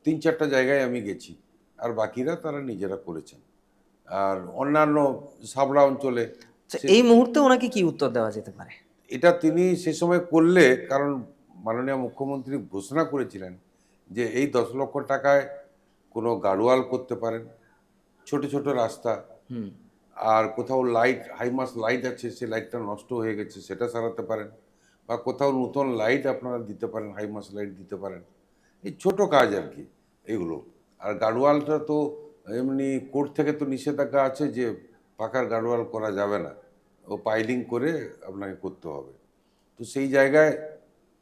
3-4টা জায়গায় আমি গেছি, আর বাকিরা তারা নিজেরা করেছেন। আর অন্যান্য সাবড়া অঞ্চলে আচ্ছা, এই মুহূর্তে ওনাকে কি উত্তর দেওয়া যেতে পারে? এটা তিনি সে সময় করলে, কারণ মাননীয় মুখ্যমন্ত্রী ঘোষণা করেছিলেন যে এই 10 লক্ষ টাকায় কোনো গাড়োয়াল করতে পারেন, ছোট ছোট রাস্তা, হুম। আর কোথাও লাইট, হাইমাস লাইট আছে, সে লাইটটা নষ্ট হয়ে গেছে সেটা সারাতে পারেন, বা কোথাও নতুন লাইট আপনারা দিতে পারেন, হাইমাস লাইট দিতে পারেন। এই ছোট কাজ আর কি এগুলো। আর গাড়োয়ালটা তো এমনি কোর্ট থেকে তো নিষেধাজ্ঞা আছে যে পাকার গাড়োয়াল করা যাবে না, ও পাইলিং করে আপনাকে করতে হবে। তো সেই জায়গায়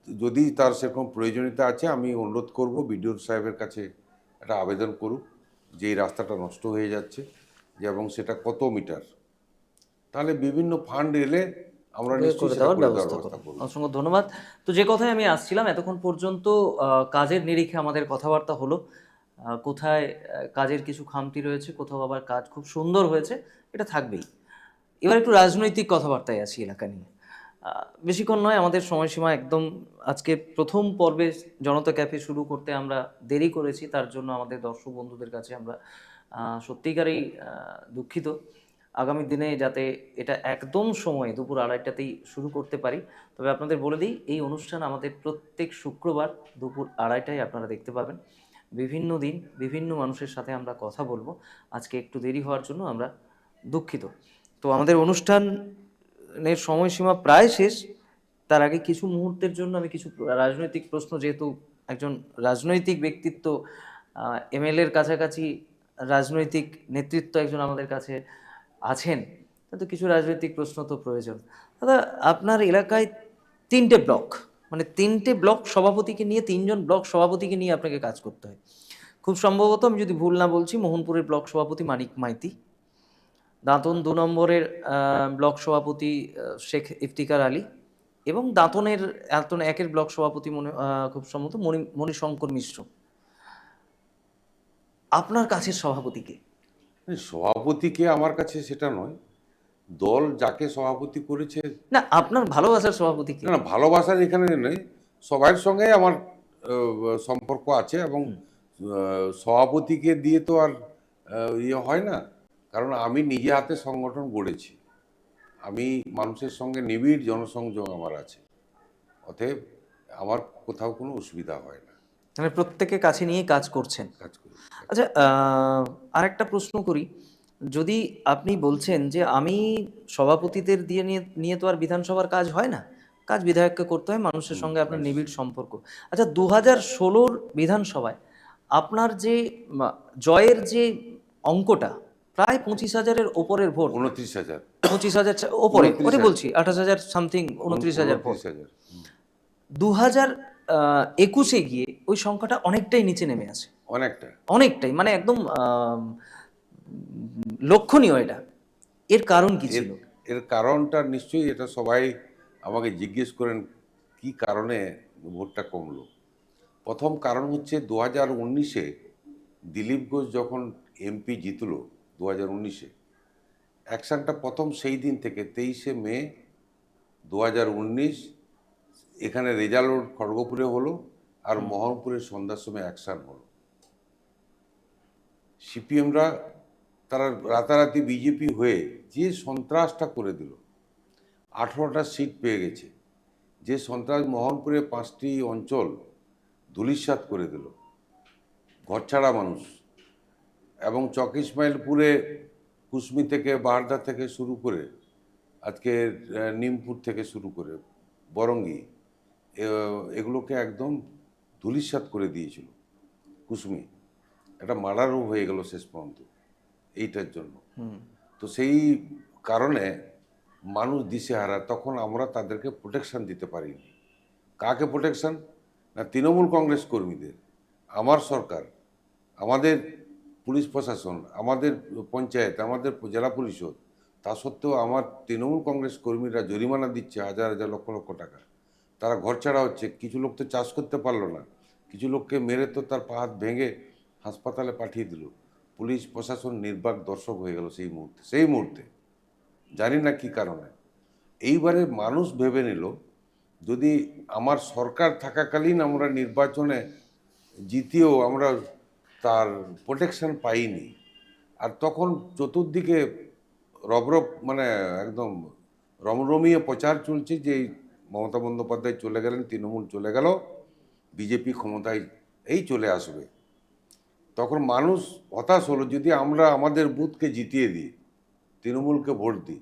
যদি তার সেরকম প্রয়োজনীয়তা আছে, আমি অনুরোধ করব বিডিও সাহেবের কাছে একটা আবেদন করুক যে এই রাস্তাটা নষ্ট হয়ে যাচ্ছে, যে এবং সেটা কত মিটার, তাহলে বিভিন্ন ফান্ড এলে আমরা বের নিশ্চয়ই করে সেটা দেওয়ার করে দেওয়ার ব্যবস্থা ব্যবস্থা করুন। করব। অসংখ্য ধন্যবাদ। তো যে কথায় আমি আসছিলাম, এতক্ষণ পর্যন্ত কাজের নিরিখে আমাদের কথাবার্তা হলো। কোথায় কাজের কিছু খামতি রয়েছে, কোথাও আবার কাজ খুব সুন্দর হয়েছে, এটা থাকবেই। এবার একটু রাজনৈতিক কথাবার্তায় আসি এলাকা নিয়ে। বেশিক্ষণ নয়, আমাদের সময়সীমা একদম। আজকে প্রথম পর্বে জনতা ক্যাফে শুরু করতে আমরা দেরি করেছি, তার জন্য আমাদের দর্শক বন্ধুদের কাছে আমরা সত্যিকারেই দুঃখিত। আগামী দিনে যাতে এটা একদম সময় দুপুর 2:30টাতেই শুরু করতে পারি। তবে আপনাদের বলে দিই, এই অনুষ্ঠান আমাদের প্রত্যেক শুক্রবার দুপুর 2:30টায় আপনারা দেখতে পাবেন। বিভিন্ন দিন বিভিন্ন মানুষের সাথে আমরা কথা বলবো। আজকে একটু দেরি হওয়ার জন্য আমরা দুঃখিত। তো আমাদের অনুষ্ঠানের সময়সীমা প্রায় শেষ। তার আগে কিছু মুহূর্তের জন্য আমি কিছু রাজনৈতিক প্রশ্ন, যেহেতু একজন রাজনৈতিক ব্যক্তিত্ব, এমএলএর কাছাকাছি রাজনৈতিক নেতৃত্ব একজন আমাদের কাছে আছেন, তো কিছু রাজনৈতিক প্রশ্ন তো প্রয়োজন। দাদা, আপনার এলাকায় 3টে ব্লক, মানে 3টে ব্লক সভাপতিকে নিয়ে, 3জন ব্লক সভাপতিকে নিয়ে আপনাকে কাজ করতে হয়। খুব সম্ভবত, আমি যদি ভুল না বলছি, মোহনপুরের ব্লক সভাপতি মানিক মাইতি, দাঁতন 2 নম্বরের ব্লক সভাপতি শেখ ইফতিকার আলী, এবং দাঁতন 1-এর ব্লক সভাপতি খুব সম্ভবত মণিশঙ্কর মিশ্র। আপনার কাছের সভাপতিকে? সভাপতিকে আমার কাছে সেটা নয়, দল যাকে সভাপতি করেছে। না, আপনার ভালোবাসার সভাপতিকে? না না, ভালোবাসার এখানে নেই, সবার সঙ্গে আমার সম্পর্ক আছে, এবং সভাপতিকে দিয়ে তো আর ইয়ে হয় না, কারণ আমি নিজে হাতে সংগঠন গড়েছি, আমি মানুষের সঙ্গে নিবিড় জনসংযোগ আমার আছে, অতএব আমার কোথাও কোনো অসুবিধা হয় না, মানে প্রত্যেকে কাছে নিয়ে কাজ করছেন। কাজ করি। আচ্ছা, আরেকটা প্রশ্ন করি। যদি আপনি বলছেন যে আমি সভাপতিদের দিয়ে নিয়ে নিয়ে তো আর বিধানসভার কাজ হয় না, কাজ বিধায়ককে করতে হয়, মানুষের সঙ্গে আপনার নিবিড় সম্পর্ক। আচ্ছা, 2016 বিধানসভায় আপনার যে জয়ের যে অঙ্কটা, প্রায় 25,000-এর ওপরের ভোট। 29,000। 25,000 ওপরে, ওরে 29,000। বলছি 28,000 সামথিং, 29,000 ভোট। 29,000। 2021-এ গিয়ে ওই সংখ্যাটা অনেকটাই নিচে নেমে আসে, অনেকটা। অনেকটাই, মানে একদম লক্ষণীয় এটা। এর কারণ কি এর ছিল? এর কারণটা নিশ্চয়ই, এটা সবাই আমাকে জিজ্ঞেস করেন কি কারণে ভোটটা কমলো। প্রথম কারণ হচ্ছে 2019-এ দিলীপ ঘোষ যখন এমপি জিতলো 2019-এ, অ্যাকশানটা প্রথম সেই দিন থেকে 23শে মে 2019 এখানে রেজাল্ট রোড খড়গপুরে হলো, আর মোহনপুরের সন্ধ্যার সময় অ্যাকশান হলো। সিপিএমরা তারা রাতারাতি বিজেপি হয়ে যে সন্ত্রাসটা করে দিল, 18টা সিট পেয়ে গেছে, যে সন্ত্রাস মোহনপুরে 5টি অঞ্চল ধূলিসাৎ করে দিল, ঘরছাড়া মানুষ, এবং চক ইসমাইলপুরে কুসমি থেকে, বারদা থেকে শুরু করে আজকে নিমপুর থেকে শুরু করে বরঙ্গি, এগুলোকে একদম ধূলিসাৎ করে দিয়েছিল। কুসমি একটা মার্ডারও হয়ে গেল শেষ পর্যন্ত এইটার জন্য। তো সেই কারণে মানুষ দিশেহারা, তখন আমরা তাদেরকে প্রোটেকশন দিতে পারিনি। কাকে প্রোটেকশন? না তৃণমূল কংগ্রেস কর্মীদের। আমার সরকার, আমাদের পুলিশ প্রশাসন, আমাদের পঞ্চায়েত, আমাদের জেলা পরিষদ, তা সত্ত্বেও আমার তৃণমূল কংগ্রেস কর্মীরা জরিমানা দিচ্ছে হাজার হাজার লক্ষ লক্ষ টাকা। তারা ঘর ছাড়া হচ্ছে। কিছু লোক তো চাষ করতে পারলো না, কিছু লোককে মেরে তো তার পা হাত ভেঙে হাসপাতালে পাঠিয়ে দিল। পুলিশ প্রশাসন নির্বাক দর্শক হয়ে গেল সেই মুহূর্তে জানি না কি কারণে। এইবারে মানুষ ভেবে নিল যদি আমার সরকার থাকাকালীন আমরা নির্বাচনে জিতিয়েও আমরা তার প্রোটেকশন পাইনি, আর তখন চতুর্দিকে রবরব মানে একদম রমরমিয়ে প্রচার চলছে যে মমতা বন্দ্যোপাধ্যায় চলে গেলেন, তৃণমূল চলে গেল, বিজেপি ক্ষমতায় এই চলে আসবে। তখন মানুষ হতাশ হলো, যদি আমরা আমাদের বুথকে জিতিয়ে দিই, তৃণমূলকে ভোট দিই,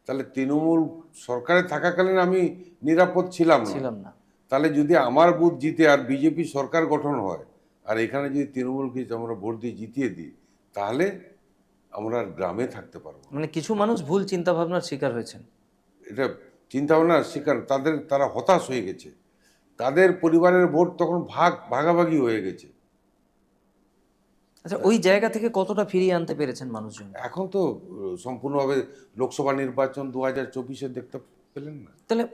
তাহলে তৃণমূল সরকারে থাকাকালীন আমি নিরাপদ ছিলাম না। তাহলে যদি আমার বুথ জিতে আর বিজেপি সরকার গঠন হয়, আর এখানে যদি তৃণমূলকে আমরা ভোট দিয়ে জিতিয়ে দিই, তাহলে আমরা আর গ্রামে থাকতে পারবো না। মানে কিছু মানুষ ভুল চিন্তা ভাবনার শিকার হয়েছেন। এটা চিন্তাভাবনার শিকার, তারা হতাশ হয়ে গেছে। তাদের পরিবারের ভোট তখন ভাগাভাগি হয়ে গেছে। আচ্ছা, ওই জায়গা থেকে কতটা ফিরিয়ে আনতে পেরেছেন মানুষজন? এখন তো সম্পূর্ণভাবে লোকসভা নির্বাচন 2024-এ দেখতে পেলেন না? তাহলে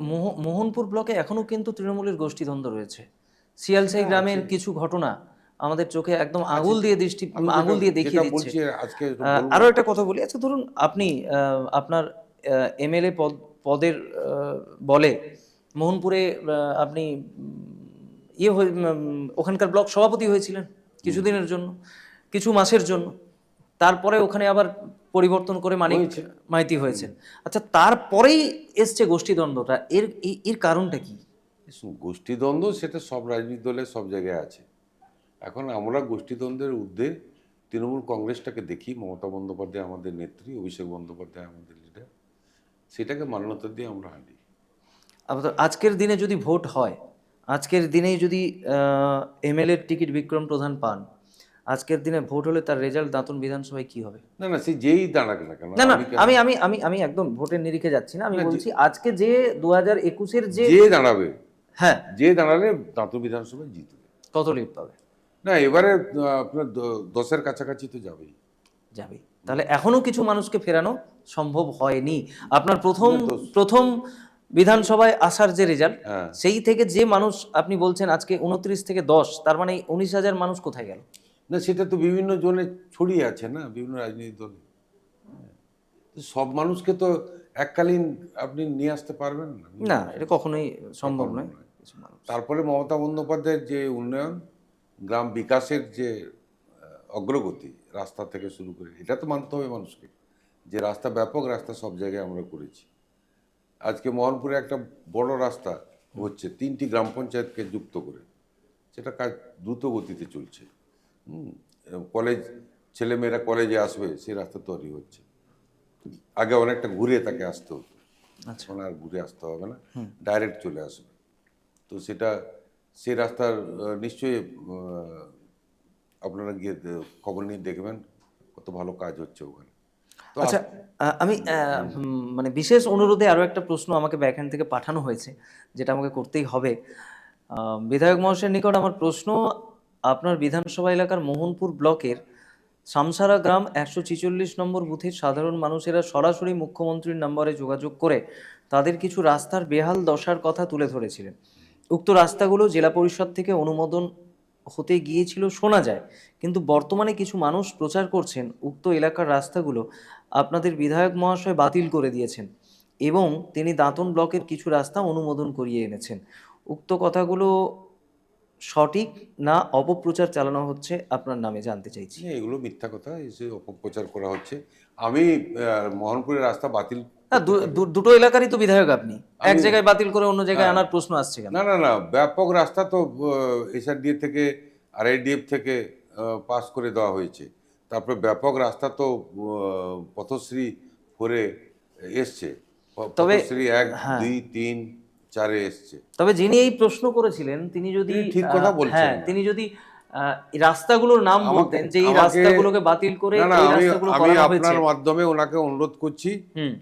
মোহনপুর ব্লকে এখনো কিন্তু তৃণমূলের গোষ্ঠীদ্বন্দ্ব রয়েছে। শিয়ালসাই গ্রামের কিছু ঘটনা আমাদের চোখে একদম আঙুল দিয়ে দেখিয়ে দিচ্ছে। বলছি আজকে আরো একটা কথা বলি। আচ্ছা, ধরুন আপনি আপনার এমএলএ পদের বলে মোহনপুরে আপনি ওখানকার ব্লক সভাপতি হয়েছিলেন কিছুদিনের জন্য, কিছু মাসের জন্য। তারপরে ওখানে আবার পরিবর্তন করে মাইতি হয়েছেন। আচ্ছা, তারপরেই এসছে গোষ্ঠীদ্বন্দ্বটা, এর কারণটা কি? গোষ্ঠীদ্বন্দ্ব সেটা সব রাজনৈতিক দলের সব জায়গায় আছে। এখন আমরা গোষ্ঠীদ্বন্দ্বের ঊর্ধ্বে তৃণমূল কংগ্রেসটাকে দেখি। মমতা বন্দ্যোপাধ্যায় আমাদের নেত্রী, অভিষেক বন্দ্যোপাধ্যায় আমাদের লিডার, সেটাকে মান্যতা দিয়ে আমরা হাঁটি। আজকের দিনে যদি ভোট হয়, আজকের দিনেই যদি এমএলএর টিকিট বিক্রম প্রধান পান, আজকের দিনে ভোট হলে তার রেজাল্ট দাঁতন বিধানসভায় কি হবে? না সে যেই দাঁড়াক না কেন, না আমি একদম ভোটের নিরিখে যাচ্ছি না। আমি বলছি আজকে যে 2021-এর যে দাঁড়াবে, হ্যাঁ, যে দাঁড়ালে দাঁতন বিধানসভায় জিতবে। কত লিড পাবে? না এবারে আপনার 10-এর কাছাকাছি তো যাবে। তাহলে এখনো কিছু মানুষকে ফেরানো সম্ভব হয়নি। আপনার প্রথম বিধানসভায় আসার যে রেজাল্ট, সেই থেকে যে মানুষ আপনি বলছেন আজকে 29 থেকে 10, তার মানে 19,000 মানুষ কোথায় গেল? না সেটা তো বিভিন্ন জনে ছড়িয়ে আছে না, বিভিন্ন রাজনৈতিক দলে। সব মানুষকে তো এককালীন আপনি নিয়ে আসতে পারবেন না, এটা কখনোই সম্ভব নয়। তারপরে মমতা বন্দ্যোপাধ্যায়ের যে উন্নয়ন, গ্রাম বিকাশের যে অগ্রগতি, রাস্তা থেকে শুরু করে, এটা তো মানতে হবে মানুষকে যে রাস্তা, ব্যাপক রাস্তা সব জায়গায় আমরা করেছি। আজকে মোহনপুরে একটা বড় রাস্তা হচ্ছে 3টি গ্রাম পঞ্চায়েতকে যুক্ত করে, সেটা কাজ দ্রুত গতিতে চলছে। কলেজ, ছেলেমেয়েরা কলেজে আসবে, সেই রাস্তা তৈরি হচ্ছে। আগে অনেকটা ঘুরে তাকে আসতে হতো, এখন আর ঘুরে আসতে হবে না, ডাইরেক্ট চলে আসবে। তো সেই রাস্তার নিশ্চয়ই আপনারা গিয়ে খবর নিয়ে দেখবেন কত ভালো কাজ হচ্ছে ওখানে। আচ্ছা, আমি মানে বিশেষ অনুরোধে আরও একটা প্রশ্ন আমাকে ব্যাকহ্যান্ড থেকে পাঠানো হয়েছে, যেটা আমাকে করতেই হবে। বিধায়ক মহাশয়ের নিকট আমার প্রশ্ন, আপনার বিধানসভা এলাকার মোহনপুর ব্লকের সামসারা গ্রাম 146 নম্বর বুথের সাধারণ মানুষেরা সরাসরি মুখ্যমন্ত্রীর নম্বরে যোগাযোগ করে তাদের কিছু রাস্তার বেহাল দশার কথা তুলে ধরেছিলেন। উক্ত রাস্তাগুলো জেলা পরিষদ থেকে অনুমোদন হতে গিয়েছিল শোনা যায়, কিন্তু বর্তমানে কিছু মানুষ প্রচার করছেন উক্ত এলাকার রাস্তাগুলো আপনাদের বিধায়ক মহাশয় বাতিল করে দিয়েছেন এবং তিনি দাঁতন ব্লকের কিছু রাস্তা অনুমোদন করিয়ে এনেছেন। উক্ত কথাগুলো সঠিক না অপপ্রচার চালানো হচ্ছে আপনার নামে, জানতে চাইছি। এগুলো মিথ্যা কথা, এসে অপপ্রচার করা হচ্ছে। আমি মোহনপুরের রাস্তা বাতিল, দুটো এলাকারই তো বিধায়ক আপনি, এক জায়গায় বাতিল করে অন্য জায়গায় আনার প্রশ্ন আসছে কেন? না ব্যাপক রাস্তা তো এসআরডিএফ থেকে আরআইডিএফ থেকে পাস করে দেওয়া হয়েছে। তারপরে ব্যাপক রাস্তা তো পথশ্রী 4-এ এসছে, পথশ্রী 1, 2, 3, 4-এ এসছে। তবে যিনি এই প্রশ্ন করেছিলেন তিনি যদি ঠিক কথা বলছেন, তিনি যদি এই রাস্তাগুলোর নাম বলতেন, যে এই আমাকে- রাস্তাগুলোকে বাতিল করে না না, এই আমি রাস্তাগুলো আমি করানো হয়েছে। আপনার মাধ্যমে ওনাকে অনুরোধ করছি, হুম।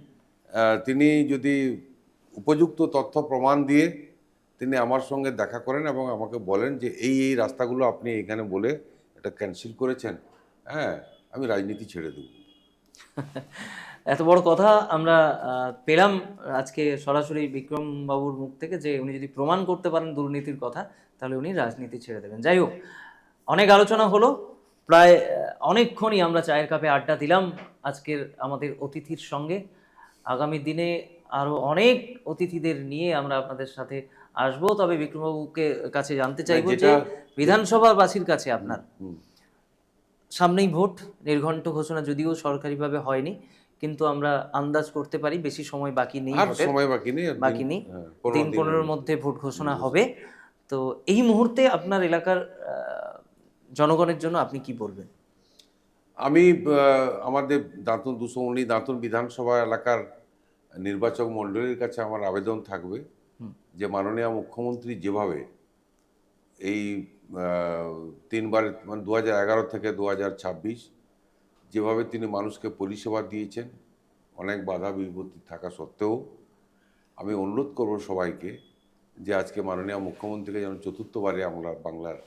তিনি যদি উপযুক্ত তথ্য প্রমাণ দিয়ে তিনি আমার সঙ্গে দেখা করেন এবং আমাকে বলেন যে এই রাস্তাগুলো আপনি এখানে বলে এটা ক্যান্সেল করেছেন, হ্যাঁ, আমি রাজনীতি ছেড়ে দেবো। এত বড় কথা আমরা পেলাম আজকে সরাসরি বিক্রম বাবুর মুখ থেকে, যে উনি যদি প্রমাণ করতে পারেন দুর্নীতির কথা, তাহলে উনি রাজনীতি ছেড়ে দেবেন। যাই হোক, অনেক আলোচনা হলো, প্রায় অনেকক্ষণই আমরা চায়ের কাপে আড্ডা দিলাম আজকের আমাদের অতিথির সঙ্গে। আগামী দিনে আরো অনেক অতিথিদের নিয়ে আমরা আপনাদের সাথে আসবো। তবে বিক্রমবাবুকে কাছে জানতে চাইবো যে যেটা- বিধানসভাবাসীর কাছে আপনার হুম। সামনেই ভোট, নির্ঘণ্ট ঘোষণা যদিও সরকারিভাবে হয়নি, কিন্তু আমরা আন্দাজ করতে পারি বেশি সময় বাকি নেই, আর ভোটের সময় বাকি নেই, বাকি নেই, 15 দিন দিনের 15-র মধ্যে ভোট ঘোষণা হবে। তো এই মুহূর্তে আপনার এলাকার জনগণের জন্য আপনি কি বলবেন? আমি আমাদের দাঁতন 219 দাঁতন বিধানসভা এলাকার নির্বাচক মণ্ডলীর কাছে আমার আবেদন থাকবে যে মাননীয় মুখ্যমন্ত্রী যেভাবে এই 3বার মানে 2011 থেকে 2026 যেভাবে তিনি মানুষকে পরিষেবা দিয়েছেন, অনেক বাধা বিপত্তি থাকা সত্ত্বেও, আমি অনুরোধ করব সবাইকে যে আজকে মাননীয় মুখ্যমন্ত্রীকে যেন চতুর্থবারে আমরা বাংলার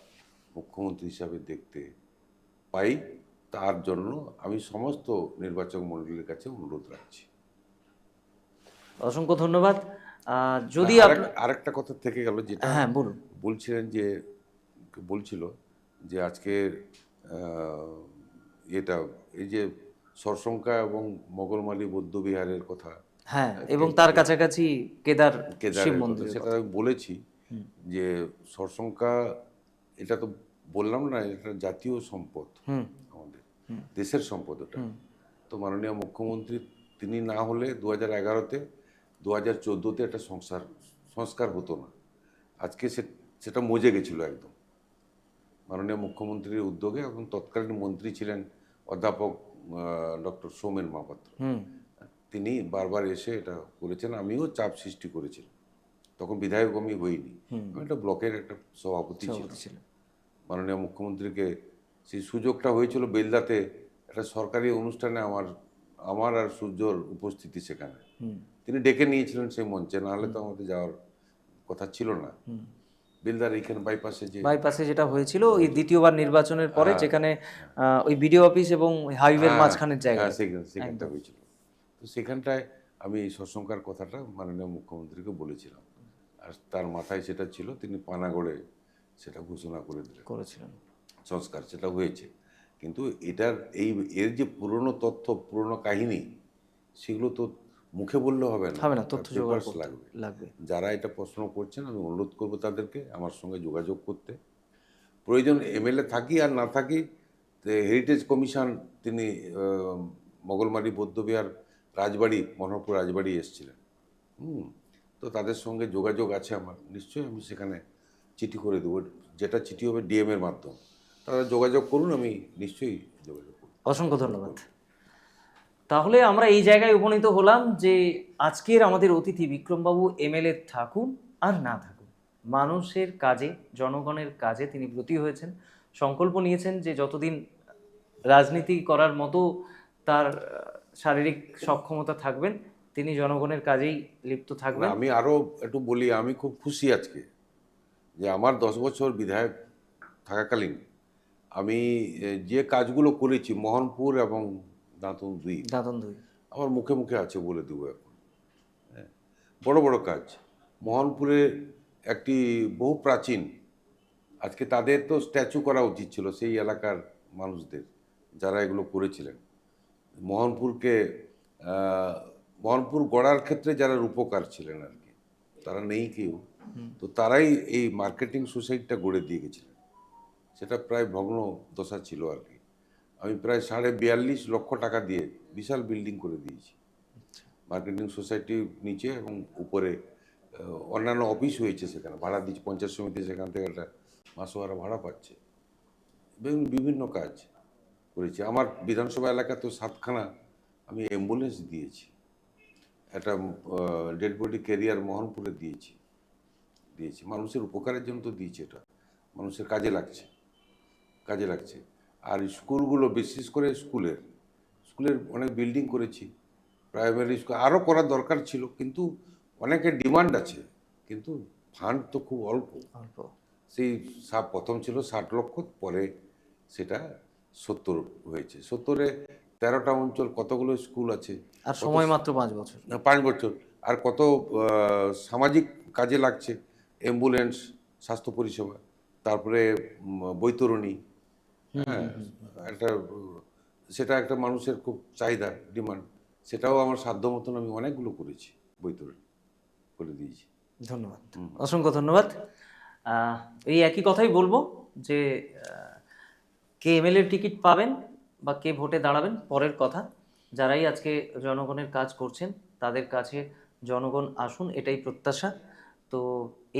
মুখ্যমন্ত্রী হিসাবে দেখতে পাই, তার জন্য আমি সমস্ত নির্বাচক মণ্ডলীর কাছে অনুরোধ রাখছি। অসংখ্য ধন্যবাদ। যদি আরেকটা কথা থেকে গেল, যেটা হ্যাঁ বলুন। বলছিলেন যে বলছিল যে আজকে এটা এই যে সরসংখ্যা এবং মোগলমালি বৌদ্ধবিহারের কথা, হ্যাঁ, এবং তার কাছাকাছি কেদার শিব কেদারের কথা, মন্দির। সেটা আমি বলেছি যে সরসংখ্যা, এটা তো বললাম না, এটা জাতীয় সম্পদ, আমাদের দেশের সম্পদ ওটা। তো মাননীয় মুখ্যমন্ত্রী তিনি না হলে 2011-তে 2014-তে এটা সংস্কার হতো না। আজকে সেটা মজে গেছিল একদম মাননীয় মুখ্যমন্ত্রীর উদ্যোগে, এবং তৎকালীন মন্ত্রী ছিলেন অধ্যাপক ডক্টর সৌমেন মহাপাত্র। তিনি বারবার এসে এটা করেছেন, আমিও চাপ সৃষ্টি করেছিলাম, তখন বিধায়ক আমি হইনি, আমি একটা ব্লকের একটা সভাপতি ছিলাম। মাননীয় মুখ্যমন্ত্রীকে সেই সুযোগটা হয়েছিল বেলদাতে একটা সরকারি অনুষ্ঠানে, আমার আর সূর্যর উপস্থিতি সেখানে, তিনি ডেকে নিয়েছিলেন সেই মঞ্চে, নাহলে তো আমাদের যাওয়ার কথা ছিল না। বেলদার এইখানে বাইপাসে যেটা হয়েছিল ওই দ্বিতীয়বার নির্বাচনের পরে, যেখানে ওই বিডিও অফিস এবং হাইওয়ের মাঝখানের জায়গা, সেখানটা হয়েছিল। তো সেখানটায় আমি এই সরসংখ্যার কথাটা মাননীয় মুখ্যমন্ত্রীকে বলেছিলাম, আর তার মাথায় সেটা ছিল, তিনি পানাগড়ে সেটা ঘোষণা করেছিলেন সংস্কার, সেটা হয়েছে। কিন্তু এর যে পুরনো তথ্য, পুরনো কাহিনী, সেগুলো তো মুখে বললে হবে না, তথ্য জোগাড় করতে লাগবে। যারা এটা প্রশ্ন করছেন, আমি অনুরোধ করব তাদেরকে আমার সঙ্গে যোগাযোগ করতে। প্রয়োজন এমএলএ থাকি আর না থাকি, হেরিটেজ কমিশন, তিনি মোগলমারি বৌদ্ধবিহার রাজবাড়ি, মনোহরপুর রাজবাড়ি এসেছিলেন। তো তাদের সঙ্গে যোগাযোগ আছে আমার, নিশ্চয়ই আমি সেখানে চিঠি করে দেবো, যেটা চিঠি হবে ডিএম এর মাধ্যমে, তারা যোগাযোগ করুন, আমি নিশ্চয়ই যোগাযোগ করব। অসংখ্য ধন্যবাদ। তাহলে আমরা এই জায়গায় উপনীত হলাম যে আজকের আমাদের অতিথি বিক্রমবাবু এমএলএ থাকুন আর না থাকুন, মানুষের কাজে, জনগণের কাজে তিনি ব্রতী হয়েছেন, সংকল্প নিয়েছেন যে যতদিন রাজনীতি করার মতো তার শারীরিক সক্ষমতা থাকবেন, তিনি জনগণের কাজেই লিপ্ত থাকবেন। আমি আরও একটু বলি, আমি খুব খুশি আজকে যে আমার 10 বছর বিধায়ক থাকাকালীন আমি যে কাজগুলো করেছি মোহনপুর এবং দাঁতন 2 আমার মুখে মুখে আছে, বলে দেবো এখন। বড় বড় কাজ মোহনপুরে, একটি বহু প্রাচীন, আজকে তাদের তো স্ট্যাচু করা উচিত ছিল, সেই এলাকার মানুষদের যারা এগুলো করেছিলেন। মোহনপুর গড়ার ক্ষেত্রে যারা রূপকার ছিলেন আর কি, তারা নেই কেউ, তো তারাই এই মার্কেটিং সোসাইটিটা গড়ে দিয়ে গেছিলেন। সেটা প্রায় ভগ্ন দশা ছিল আর কি। আমি প্রায় 42.5 লক্ষ টাকা দিয়ে বিশাল বিল্ডিং করে দিয়েছি, মার্কেটিং সোসাইটি নিচে এবং উপরে অন্যান্য অফিস হয়েছে, সেখানে ভাড়া দিচ্ছি, পঞ্চায়েত সমিতি সেখান থেকে একটা মাসোয়ারা ভাড়া পাচ্ছে, বিভিন্ন কাজ করেছি। আমার বিধানসভা এলাকা তো 7খানা আমি অ্যাম্বুলেন্স দিয়েছি, একটা ডেড বডি ক্যারিয়ার মোহনপুরে দিয়েছি, মানুষের উপকারের জন্য তো দিয়েছি, এটা মানুষের কাজে লাগছে। কাজে লাগছে। আর স্কুলগুলো, বিশেষ করে স্কুলের অনেক বিল্ডিং করেছি, প্রাইমারি স্কুল আরও করার দরকার ছিল, কিন্তু অনেকের ডিমান্ড আছে, কিন্তু ফান্ড তো খুব অল্প। অল্প। সেই প্রথম ছিল 60 লক্ষ, পরে সেটা 70 হয়েছে। 70-এ 13টা অঞ্চল, কতগুলো স্কুল আছে, আর সময় মাত্র 5 বছর। 5 বছর, আর কত সামাজিক কাজে লাগছে, অ্যাম্বুলেন্স, স্বাস্থ্য পরিষেবা, তারপরে বৈতরণী, হ্যাঁ, একটা সেটা একটা মানুষের খুব চাহিদা, ডিমান্ড, সেটাও আমার সাধ্য মতন আমি অনেকগুলো করেছি, বৈতরণী করে দিয়েছি। ধন্যবাদ, অসংখ্য ধন্যবাদ। এই একই কথাই বলবো যে কে এমএলএ টিকিট পাবেন বা কে ভোটে দাঁড়াবেন পরের কথা, যারাই আজকে জনগণের কাজ করছেন তাদের কাছে জনগণ আসুন, এটাই প্রত্যাশা। তো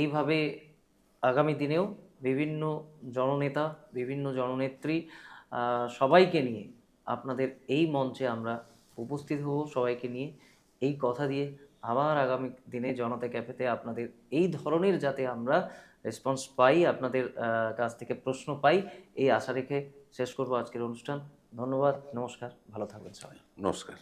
এইভাবে আগামী দিনেও বিভিন্ন জননেতা, বিভিন্ন জননেত্রী সবাইকে নিয়ে আপনাদের এই মঞ্চে আমরা উপস্থিত হব, সবাইকে নিয়ে এই কথা দিয়ে আবার আগামী দিনে জনতা ক্যাফেতে আপনাদের এই ধরনের যাতে আমরা রেসপন্স পাই, আপনাদের কাছ থেকে প্রশ্ন পাই, এই আশা রেখে শেষ করব আজকের অনুষ্ঠান। ধন্যবাদ, নমস্কার, ভালো থাকবেন সবাই। নমস্কার।